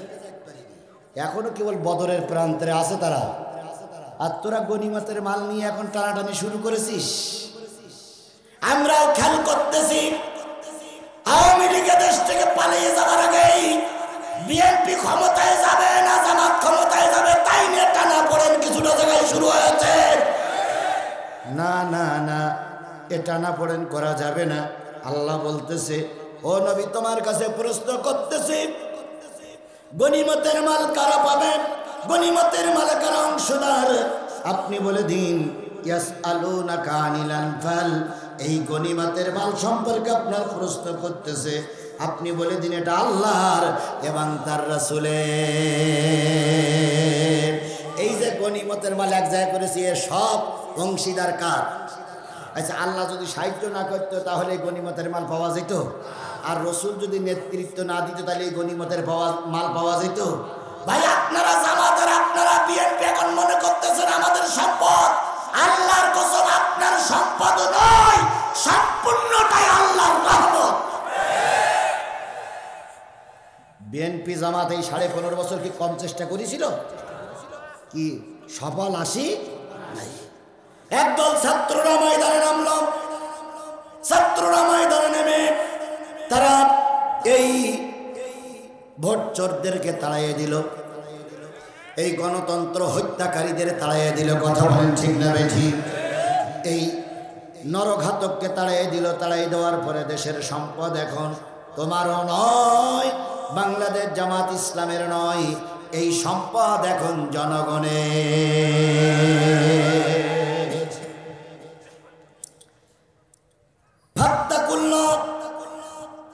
Speaker 1: এখনো কেবল বদরের প্রান্তরে আছে তারা। আর তোরা গনিমতের মাল নিয়ে এখন টানাটানি শুরু করেছিস। আমরাও খেয়াল করতেছি, আওয়ামী লীগের দেশ থেকে পালিয়ে যাওয়ার আগেই বিএনপি ক্ষমতায় যাবে না জামাত ক্ষমতায় যাবে, তাই নিয়ে টানা পড়েন কিছুটা জায়গায় শুরু হয়েছে। না না না, এ টানা পড়েন করা যাবে না। আল্লাহ বলতেছে, ও নবী, তোমার কাছে প্রশ্ন করতেছি, গনিমতের মাল কারা পাবে, গনিমতের মাল কারা অংশদার, আপনি বলে দিন। ইয়াসআলুনাকা আনিল আনফাল, এই গনিমতের মাল সম্পর্কে আপনার প্রশ্ন করতেছে, আপনি বলে দিন এটা আল্লাহর এবং তার রাসূলের। এই যে গনিমতের মাল এক জায়গায় করেছি, এ সব অংশীদার কার? আচ্ছা, আল্লাহ যদি সাহায্য না করতো তাহলে এই গনিমতের মাল পাওয়া যেত? আর রসুল যদি নেতৃত্ব না দিত তাহলে এই গনিমতের মাল পাওয়া যেত? ভাই, আপনারা জামাতের, আপনারা বিএনপি এখন মনে করতেছেন আমাদের সম্পদ। আল্লাহর কসম, আপনার সম্পদ নয়, সম্পূর্ণটাই আল্লাহর রহমত। বিএনপি জামাত এই 15.5 বছর কি কম চেষ্টা করেছিল? কি সফল আসি নাই? একদল ছাত্ররা ময়দানে নামল। ছাত্ররা ময়দানে নেমে তারা এই ভোট চোরদেরকে তাড়াইয়ে দিল, এই গণতন্ত্র হত্যাকারীদের তাড়াইয়ে দিল। কথা বলেন ঠিক না বেঠিক? এই নরঘাতককে তাড়াইয়ে দিল। তাড়াই দেওয়ার পরে দেশের সম্পদ এখন তোমারও নয়, বাংলাদেশ জামাত ইসলামের নয়, এই সম্পদ এখন জনগণের। ফাত্তাকুল্লাহ,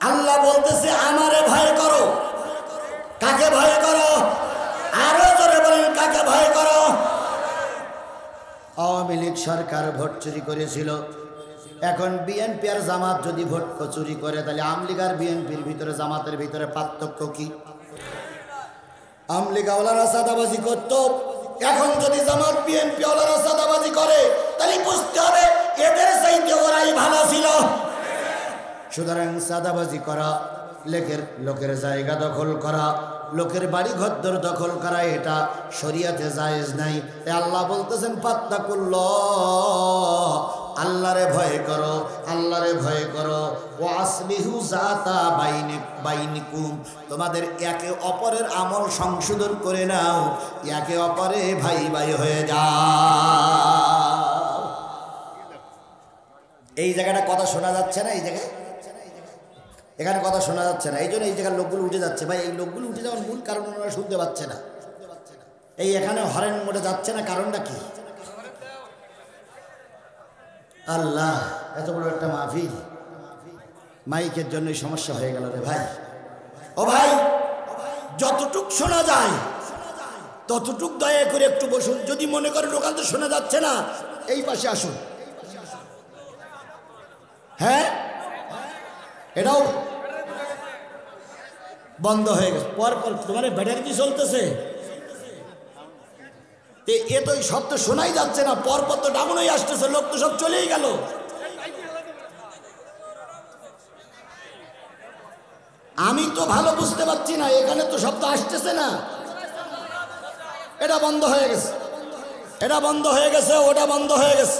Speaker 1: আল্লাহ বলতেছে আমারে ভয় করো। কাকে ভয় করো? আরো জোরে বলেন, কাকে ভয় করো? আওয়ামী লীগ সরকার ভোট চুরি করেছিল, এখন বিএনপি আর জামাত যদি ভোট চুরি করে তাহলে আওয়ামী লীগ আর বিএনপির ভিতরে, জামাতের ভিতরে পার্থক্য কি? আওয়ামী লীগ ওয়ালারা চাঁদাবাজি করত, এখন যদি জামাত বিএনপি ওয়ালারা চাঁদাবাজি করে তাহলে বুঝতে হবে এদের চাইতে ওরাই ভালো ছিল। সুতরাং চাঁদাবাজি করা, লোকের জায়গা দখল করা, লোকের বাড়ি ঘরদর দখল করা, এটা শরীয়তে জায়েজ নাই। তাই আল্লাহ বলতেছেন ফাত্তাকুল্লাহ, আল্লাহরে ভয় করো, আল্লাহরে ভয় করো। ওয়া আসলিহু যাতা বাইনিকুম, তোমাদের একে অপরের আমল সংশোধন করে নাও, একে অপরে ভাই ভাই হয়ে যাও। এই জায়গাটা কথা শোনা যাচ্ছে না? এই জায়গায় এখানে কথা শোনা যাচ্ছে না, এই জন্য এই জায়গার লোকগুলো উঠে যাচ্ছে। ভাই, এই লোকগুলো উঠে যাওয়ার মূল কারণ ওনারা শুনতে পাচ্ছে না। এই এখানে হরেন মোটে যাচ্ছে না, কারণটা কি? আল্লাহ, এত বড় একটা মাহফিল, মাইকের জন্যই সমস্যা হয়ে গেল রে ভাই। ও ভাই, যতটুক শোনা যায় ততটুক দয়া করে একটু বসুন। যদি মনে করেন ওখান তো শোনা যাচ্ছে না, এই পাশে আসুন। হ্যাঁ, এটাও বন্ধ হয়ে গেছে। পরপর তোমার ব্যাটারি কি চলতেছে? এ তো এই শব্দ শোনাই যাচ্ছে না, পরপর তো ডাউন হয়ে আসতেছে, লোক তো সব চলেই গেল। আমি তো ভালো বুঝতে পারছি না, এখানে তো শব্দ আসতেছে না। এটা বন্ধ হয়ে গেছে, এটা বন্ধ হয়ে গেছে, ওটা বন্ধ হয়ে গেছে,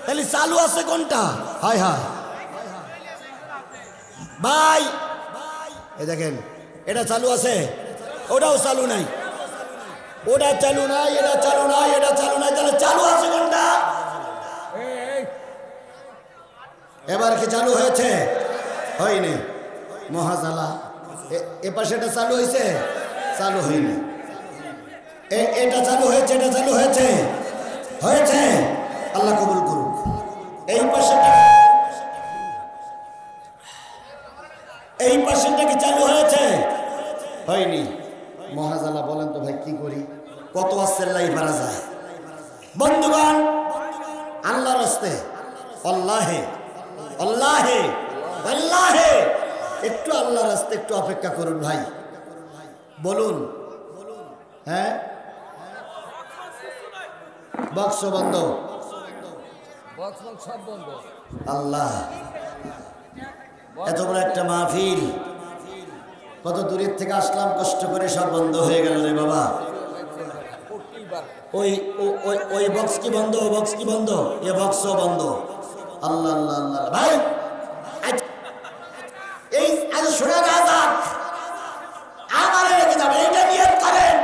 Speaker 1: তাহলে চালু আছে কোনটা? হায় হায় ভাই, এই দেখেন, এটা চালু আছে, ওটাও চালু নাই, ওটা চালু নাই, এটা চালু নাই, এটা চালু নাই, তাহলে চালু আছে কোনটা? এবার কি চালু হয়েছে? হয়নি, মহাজালা। এ পাশে এটা চালু হয়েছে, চালু হয়নি। এটা চালু হয়েছে, এটা চালু হয়েছে, হয়েছে, আল্লাহ কবুল করুক। এই পাশেটা, এই পাশেটা কি চালু হয়েছে? হয়নি, মহাজালা। বলেন তো ভাই, কি করি? কত আশ্চর্য পারা যায় বন্ধুগণ। আল্লাহর রাস্তে, আল্লাহে আল্লাহে আল্লাহে, একটু আল্লাহর রাস্তে একটু অপেক্ষা করুন ভাই। বলুন, হ্যাঁ, বক্স বন্ধ, আল্লাহ, এত বড় একটা মাহফিল, কত দূরের থেকে আসলাম, কষ্ট করে সব বন্ধ হয়ে গেল রে বাবা। ওই ওই বক্স কি বন্ধ? বক্স কি বন্ধ? এ বক্সও বন্ধ। আল্লাহ আল্লাহ আল্লাহ। ভাই, এই আজ শোনা না যাক, আমার রেখে যাবে, এটা নিয়ত করেন।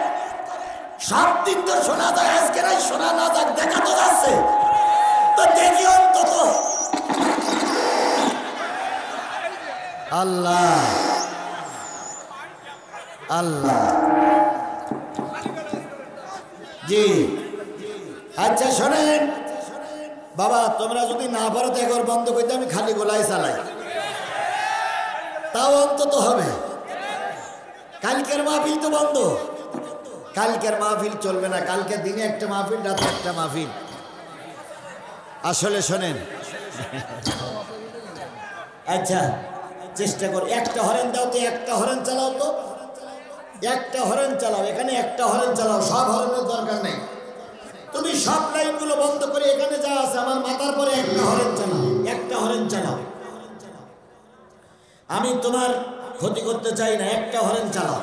Speaker 1: সব দিন তো শোনা যায়, আজকে নাই শোনা না যাক, দেখা তো যাচ্ছে, তো দেখি অন্তত। আল্লাহ আল্লাহ। জি আচ্ছা শোনেন বাবা, তোমরা যদি না পারো তো একবার বন্ধ করতে, আমি খালি গোলায় চালাই, তাও অন্তত হবে। কালকের মাহফিল তো বন্ধ, কালকের মাহফিল চলবে না। কালকে দিনে একটা মাহফিল, রাতে একটা মাহফিল। আসলে শোনেন, আচ্ছা চেষ্টা কর, একটা হরেন দাও তো, একটা হরেন চালাও তো, একটা হরেন চালাও, এখানে একটা হরেন চালাও, সব হরেনের দরকার নেই। তুমি সব লাইনগুলো বন্ধ করে এখানে যা আছে আমার মাথার পরে একটা হরেন চালাও, একটা হরেন চালাও। আমি তোমার ক্ষতি করতে চাই না, একটা হরেন চালাও,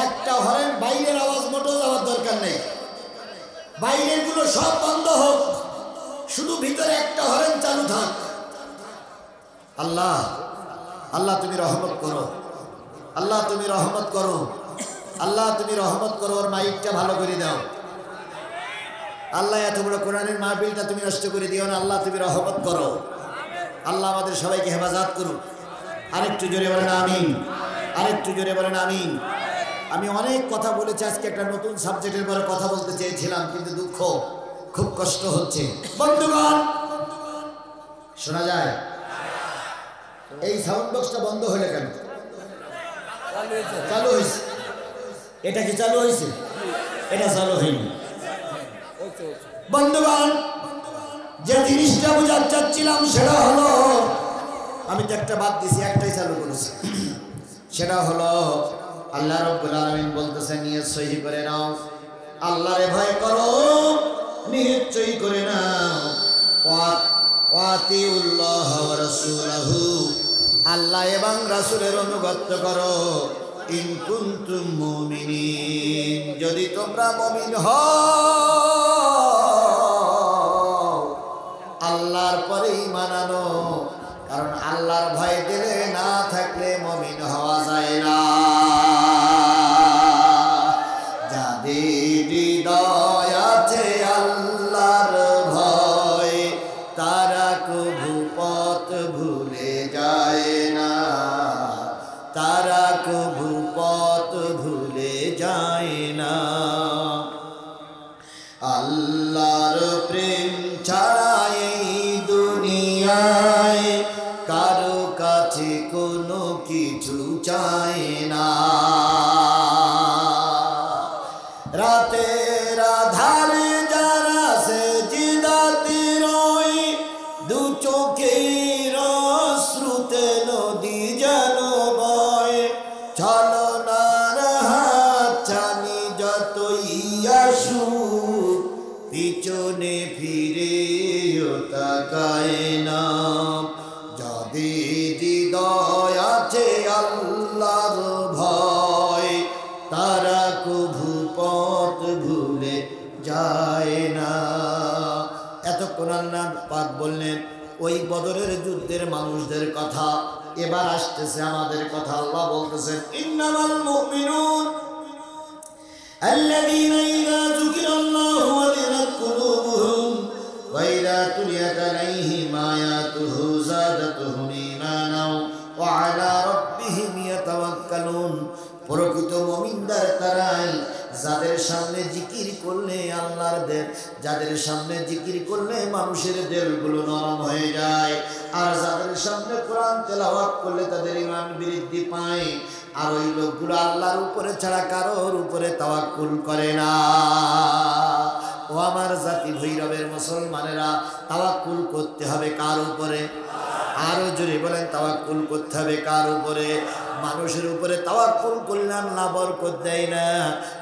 Speaker 1: একটা হরেন। বাইরের আওয়াজ মোটেও যাওয়ার দরকার নেই, বাইরের গুলো সব বন্ধ হোক, শুধু ভিতরে একটা হরেন চালু থাক। আল্লাহ আল্লাহ তুমি রহমত করো, আল্লাহ তুমি রহমত করো, আল্লাহ তুমি রহমত করো। ওর মাইকটা ভালো করে দাও আল্লাহ, এত বড় কোরআনের মাহফিলটা তুমি নষ্ট করে দিও না। আল্লাহ তুমি রহমত করো, আল্লাহ আমাদের সবাইকে হেফাজত করুন। আরেকটু জোরে বলেন আমিন, আরেকটু জোরে বলেন আমিন। আমি অনেক কথা বলেছি, আজকে একটা নতুন সাবজেক্টের পরে কথা বলতে চেয়েছিলাম, কিন্তু দুঃখ, খুব কষ্ট হচ্ছে। বন্ধুগণ শোনা যায়? এই সাউন্ড বক্সটা বন্ধ হলে কেন? চালু হয়েছে। এটা কি চালু হয়েছে? এটা চালু হয়নি। বন্ধুগণ যে জিনিসটা বুঝাতে চাচ্ছিলাম সেটা হলো, আমি তো একটা বাদ দিছি, একটাই চালু করেছি। সেটা হলো আল্লাহ রাব্বুল আলামিন বলতেছেন, নিয়ত সহি করে নাও, আল্লাহরে ভয় করো, নিয়ত সহি করে নাও। ওয়াতিউল্লাহ ওয়া রাসূলাহু, আল্লাহ এবং রাসূলের অনুগত করো। ইন কুনতুম মুমিনিন, যদি তোমরা মুমিন হও। আল্লাহর পরে ঈমান আনো, কারণ আল্লাহর ভয় দিলে না থাকলে মুমিন হওয়া যায় না। যাদের হৃদয় আছে আল্লাহর ভয়, তারা কভু পথ ভুলে যায় না, তারা কভু পথ ভুলে যায় না। আল্লাহর প্রেম ছাড়া এই দুনিয়ায় কারো কাছে কোনো কিছু চায় না। রাতের আধারে যারা সেজদাতে রয়, দু চোখের অশ্রুতে নদী যেন বয়। ছলনার হাত ছানি যতই আসুক, পিছনে ফিরেও তাকায় না। যাদের হৃদয় আছে আল্লাহর ভয়, তারা কভু পথ ভুলে যায় না। এতক্ষণ আল্লাহ পাক বললেন ওই বদরের যুদ্ধের মানুষদের কথা, এবার আসতেছে আমাদের কথা। আল্লাহ বলতেছেন, ইন্নামাল মুমিনুন আল্লাযীনা ইযা যুকিরাল্লাহু ওয়াজিলাত কুলুবুহুম ওয়া ইযা তুলিয়াত আলাইহিম আয়াতুহু যাদাতুহুম ঈমানাও ওয়া আলা রাব্বিহিম ইয়াতাওয়াক্কালুন। প্রকৃত মুমিনদার তারাই, যাদের সামনে জিকির করলে আল্লাহর দেল, যাদের সামনে জিকির করলে মানুষের দেলগুলো নরম হয়ে যায়, আর যাদের সামনে কোরআন তেলাওয়াত করলে তাদের ঈমান বৃদ্ধি পায়। আর ওই লোকগুলো আল্লাহর উপরে ছাড়া কারোর উপরে তাওয়াক্কুল করে না। ও আমার জাতি ভৈরবের মুসলমানেরা, তাওয়াক্কুল করতে হবে কার উপরে? আরো জোরে বলেন, তাওয়াক্কুল করতে হবে কার উপরে? মানুষের উপরে তাওয়াক্কুল করলে আল্লাহ বরকত দেয় না,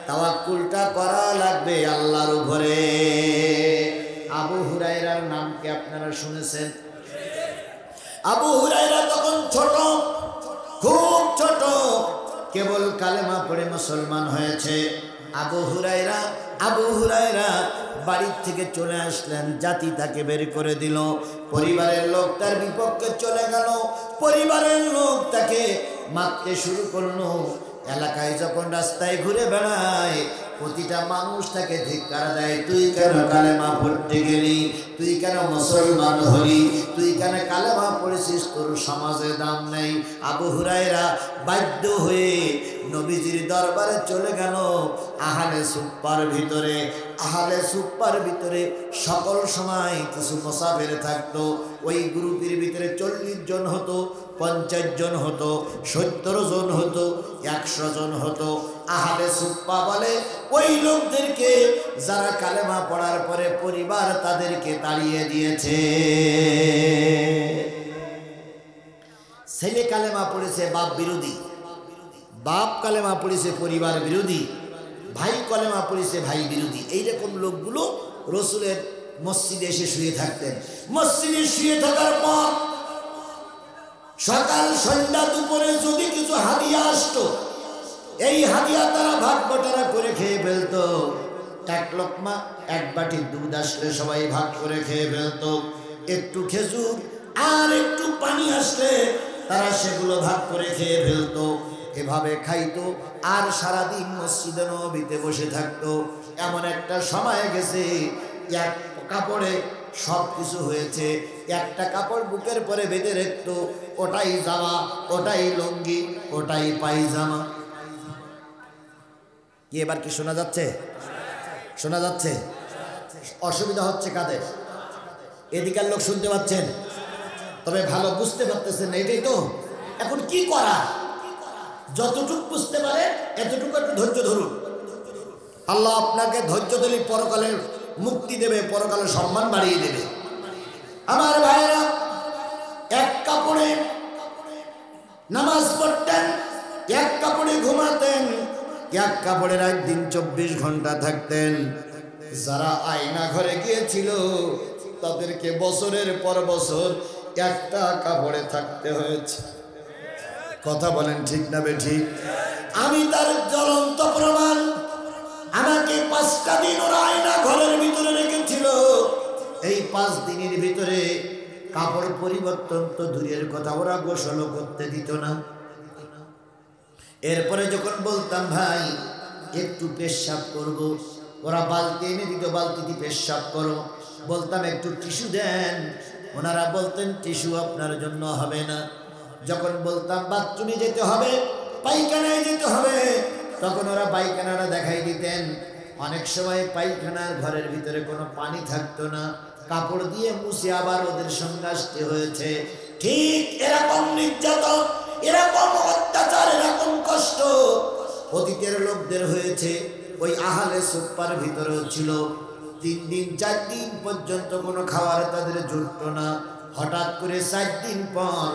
Speaker 1: তাওয়াক্কুলটা করা লাগবে আল্লাহর উপরে। আবু হুরায়রার নাম কি আপনারা শুনেছেন? আবু হুরায়রা তখন ছোট, খুব ছোট, কেবল কালেমা পড়ে মুসলমান হয়েছে। আবু হুরায়রা বাড়ির থেকে চলে আসলেন, জাতি তাকে বের করে দিল, পরিবারের লোক তার বিপক্ষে চলে গেল, পরিবারের লোক তাকে মারতে শুরু করলো। এলাকায় যখন রাস্তায় ঘুরে বেড়ায়, প্রতিটা মানুষ তাকে ধিক্কার দেয়, তুই কেন কালেমা পড়তে গেলি, তুই কেন মুসলমান হলি, তুই কেন কালেমা পড়েছিস, তোর সমাজে দাম নেই। আবু হুরায়রা বাধ্য হয়ে নবীজির দরবারে চলে গেল। আহলে সুফফার ভিতরে, আহলে সুফফার ভিতরে সকল সময় কিছু মুসাফির থাকতো। ওই গ্রুপের ভিতরে 40 জন হতো, 50 জন হতো, 70 জন হতো, 100 জন হতো। আহলে সুফফা বলে ওই লোকদেরকে যারা কালেমা পড়ার পরে পরিবার তাদেরকে তাড়িয়ে দিয়েছে। ছেলে কালেমা পড়েছে বাপ বিরোধী, বাপ কালেমা পড়েছে পরিবার বিরোধী, ভাই কালেমা পড়েছে ভাই বিরোধী। এইরকম লোকগুলো রসুলের মসজিদে এসে শুয়ে থাকতেন। মসজিদে শুয়ে থাকার পর সকাল সন্ধ্যা দুপুরে যদি কিছু হাদিয়া আসতো, এই হাদিয়া তারা ভাগ বটারা করে খেয়ে ফেলতো। এক লোকমা এক বাটি দুধ আসলে সবাই ভাগ করে খেয়ে ফেলতো। একটু খেজুর আর একটু পানি আসলে তারা সেগুলো ভাগ করে খেয়ে ফেলতো। এভাবে খাইতো আর সারাদিন মসজিদে নববীতে বসে থাকতো। এমন একটা সময় গেছে এক কাপড়ে সব কিছু হয়েছে, একটা কাপড় বুকের পরে বেঁধে রাখতো, ওটাই জামা, ওটাই লুঙ্গি, ওটাই পায়জামা। কি এবার কি শোনা যাচ্ছে? শোনা যাচ্ছে? অসুবিধা হচ্ছে কাদের? এদিকার লোক শুনতে পাচ্ছেন, তবে ভালো বুঝতে পারতেছেন। এটাই তো এখন কি করা, যতটুকু বুঝতে পারে এতটুকু একটু ধৈর্য ধরুন। আল্লাহ আপনাকে ধৈর্য দিলে পরকালে মুক্তি দেবে, পরকালে সম্মান বাড়িয়ে দেবে। আমার ভাইয়েরা এক কাপড়ে নামাজ পড়তেন, এক কাপড়ে ঘুমাতেন, এক কাপড়ে রাত দিন 24 ঘন্টা থাকতেন। যারা আয়না ঘরে গিয়েছিল তাদেরকে বছরের পর বছর একটা কাপড়ে থাকতে হয়েছে। কথা বলেন ঠিক না বেঠিক? আমি তার জ্বলন্ত প্রমাণ। আমাকে 5টা দিন ওরা আয়না ঘরের ভিতরে রেখেছিল। এই 5 দিনের ভিতরে কাপড় পরিবর্তন তো দূরের কথা, ওরা গোসল করতে দিত না। এরপরে যখন বলতাম ভাই একটু পেশাব করব, ওরা বালতি এনে দিত, বালতিতে পেশাব করো। বলতাম একটু টিস্যু দেন, ওনারা বলতেন টিস্যু আপনার জন্য হবে না। যখন বলতাম বাথরুমে যেতে হবে, পায়খানায় যেতে হবে, তখন ওরা পায়খানাটা দেখাই দিতেন। অনেক সময় পায়খানার ঘরের ভিতরে কোনো পানি থাকতো না, কাপড় দিয়ে মুছে আবার ওদের সঙ্গে আসতে হয়েছে। ঠিক এরকম নির্যাতন, এরকম অত্যাচার, এরকম কষ্ট অতীতের লোকদের হয়েছে। ওই আহলে সুফফার ভিতরেও ছিল। 3 দিন 4 দিন পর্যন্ত কোনো খাবার তাদের জুটত না। হঠাৎ করে 4 দিন পর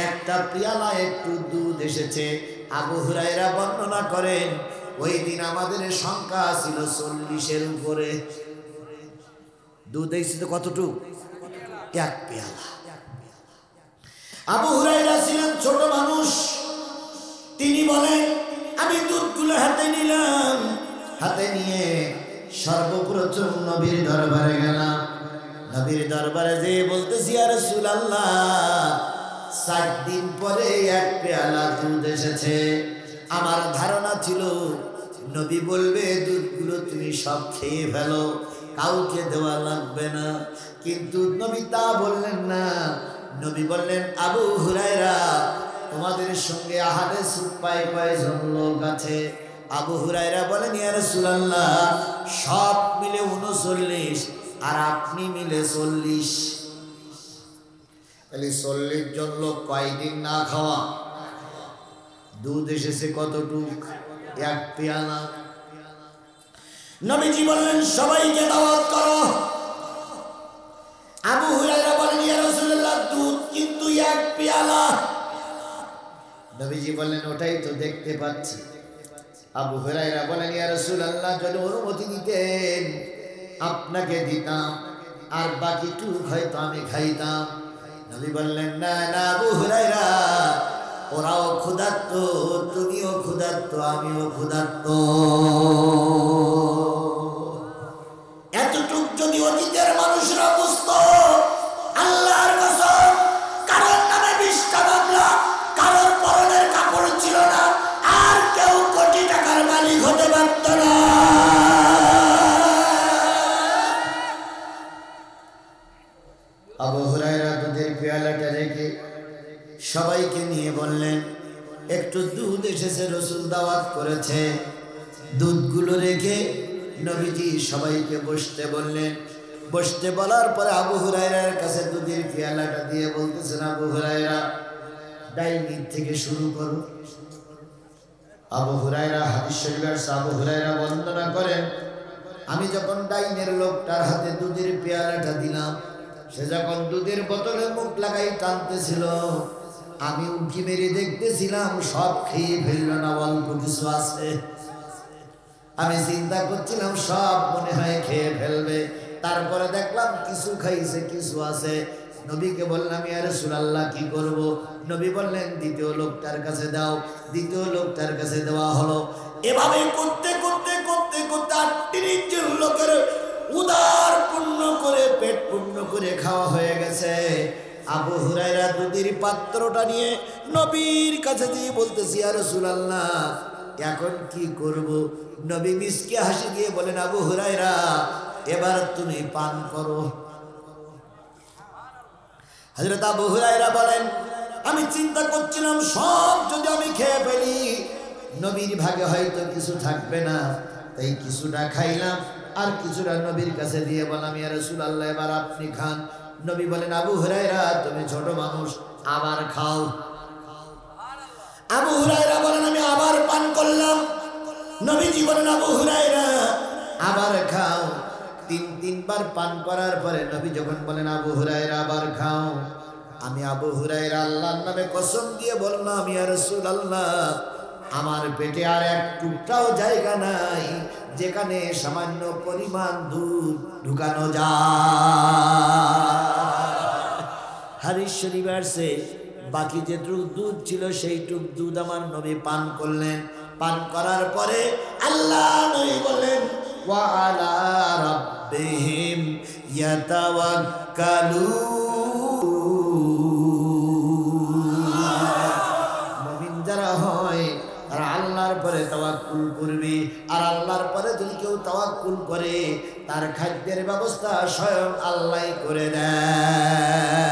Speaker 1: একটা পেয়ালা একটু দুধ এসেছে। আবু হুরায়রা বর্ণনা করেন ওই দিন আমাদের সংখ্যা ছিল 40-এর উপরে। দুধ এসেছে কতটুকু? এক পেয়ালা। আবু হুরায়রা ছিলেন ছোট মানুষ। তিনি বলেন আমি দুধগুলো হাতে নিলাম, হাতে নিয়ে সর্বপ্রথম নবীর দরবারে গেলাম। নবীর দরবারে যেয়ে বলতেছি ইয়া রাসূলুল্লাহ 7 দিন পরে এক পেয়ালা দুধ এসেছে। আমার ধারণা ছিল নবী বলবে দুধগুলো তুমি সব খেয়ে ফেলো, কাউকে দেওয়া লাগবে না, কিন্তু নবী তা বললেন না। নবী বললেন আবু হুরায়রা তোমাদের সঙ্গে আহলে সুফফায় কয়জন লোক আছে? আবু হুরায়রা বলেন ইয়া রাসূলুল্লাহ সব মিলে 39 আর আপনি মিলে 40। তাহলে 40 জন লোক কয়দিন না খাওয়া? দুধ এসেছে কতটুক? এক পেয়ালা। নবীজি বললেন সবাইকে দাওয়াত করো। আবু হুরায়রা বলেন ইয়া রাসূলুল্লাহ দুধ কিন্তু এক পেয়ালা। নবীজি বললেন ওটাই তো দেখতে পাচ্ছি। আবু হুরায়রা বলেন ইয়া রাসূলুল্লাহ যদি অনুমতি দিতেন আপনাকে দিতাম, আর বাকিটুকু হয়তো আমি খাইতাম। নবী বললেন না না আবু হুরায়রা ওরাও ক্ষুধার্ত, তুমিও ক্ষুধার্ত, আমিও ক্ষুধার্ত। এতটুক যদি অতীতের মানুষরা বুঝতো, আল্লাহর কসম কারোর নামে 20টা মামলা, কারোর পরনের কাপড় ছিল না, আর কেউ কোটি টাকার মালিক হতে পারত না। সবাইকে নিয়ে বললেন, একটু দুধ এসেছে, রসুল দাওয়াত করেছে। দুধগুলো রেখে নবীজি সবাইকে বসতে বললেন। বসতে বলার পরে আবু হুরায়রার কাছে দুধের পেয়ালাটা দিয়ে বলতেছেন, আবু হুরায়রা, ডাইনির থেকে শুরু করো। আবু হুরায়রা, হাদিস শরীফে আছে, আবু হুরায়রা বর্ণনা করেন, আমি যখন ডাইনের লোকটার হাতে দুধের পেয়ালাটা দিলাম, সে যখন দুধের বোতলে মুখ লাগাই টানতেছিল, আমি উঁকি মেরে দেখতেছিলাম সব খেয়ে ফেলল না, অল্প কিছু আছে। আমি চিন্তা করছিলাম সব মনে হয় খেয়ে ফেলবে, তারপরে দেখলাম কিছু খাইছে, কিছু আছে। নবীকে বললাম, ইয়া রাসূলুল্লাহ কি করব? নবী বললেন, দ্বিতীয় লোকটার কাছে দাও। দ্বিতীয় লোকটার কাছে দেওয়া হলো। এভাবে করতে করতে করতে করতে 38 জন লোকের উদার পূর্ণ করে, পেট পূর্ণ করে খাওয়া হয়ে গেছে। আবু হুরায়রা দুধের পাত্রটা নিয়ে নবীর কাছে দিয়ে বলতেছি, ইয়া রাসূলুল্লাহ এখন কি করব? নবী মিসকে হাসি দিয়ে বলেন, আবু হুরায়রা এবার তুমি পান করো। হযরত আবু হুরায়রা বলেন, আমি চিন্তা করছিলাম সব যদি আমি খেয়ে ফেলি, নবীর ভাগে হয়তো কিছু থাকবে না, তাই কিছুটা খাইলাম, আর কিছুটা নবীর কাছে দিয়ে বললাম, ইয়া রাসূলুল্লাহ এবার আপনি খান। নবী বলেন, আবু হুরায়রা তুমি ছোট মানুষ, আবার খাও। আবু হুরায়রা বলেন, আমি আবার পান করলাম। নবীজি বলেন, আবু হুরায়রা আবার খাও। তিনবার পান করার পরে নবী যখন বলেন, আবু হুরায়রা আবার খাও, আমি আবু হুরায়রা আল্লাহর নামে কসম দিয়ে বললাম, ইয়া রাসূলুল্লাহ আমার পেটে আর এক টুকটাও জায়গা নাই যেখানে সামান্য পরিমাণ দুধ ঢুকানো যায়। হাদিস শরীফে আছে, বাকি যেটুক দুধ ছিল সেইটুক দুধ আমার নবী পান করলেন। পান করার পরে আল্লাহ নবী বলেন, ওয়া আলা রাব্বিহিম ইয়াতাওয়াক্কালুন। মুমিন যারা হয় তারা আল্লাহর পরে তাওয়াক্কুল করবে, আর আল্লাহর পরে যদি কেউ তাওয়াক্কুল করে তার খাদ্যের ব্যবস্থা স্বয়ং আল্লাহই করে দেয়।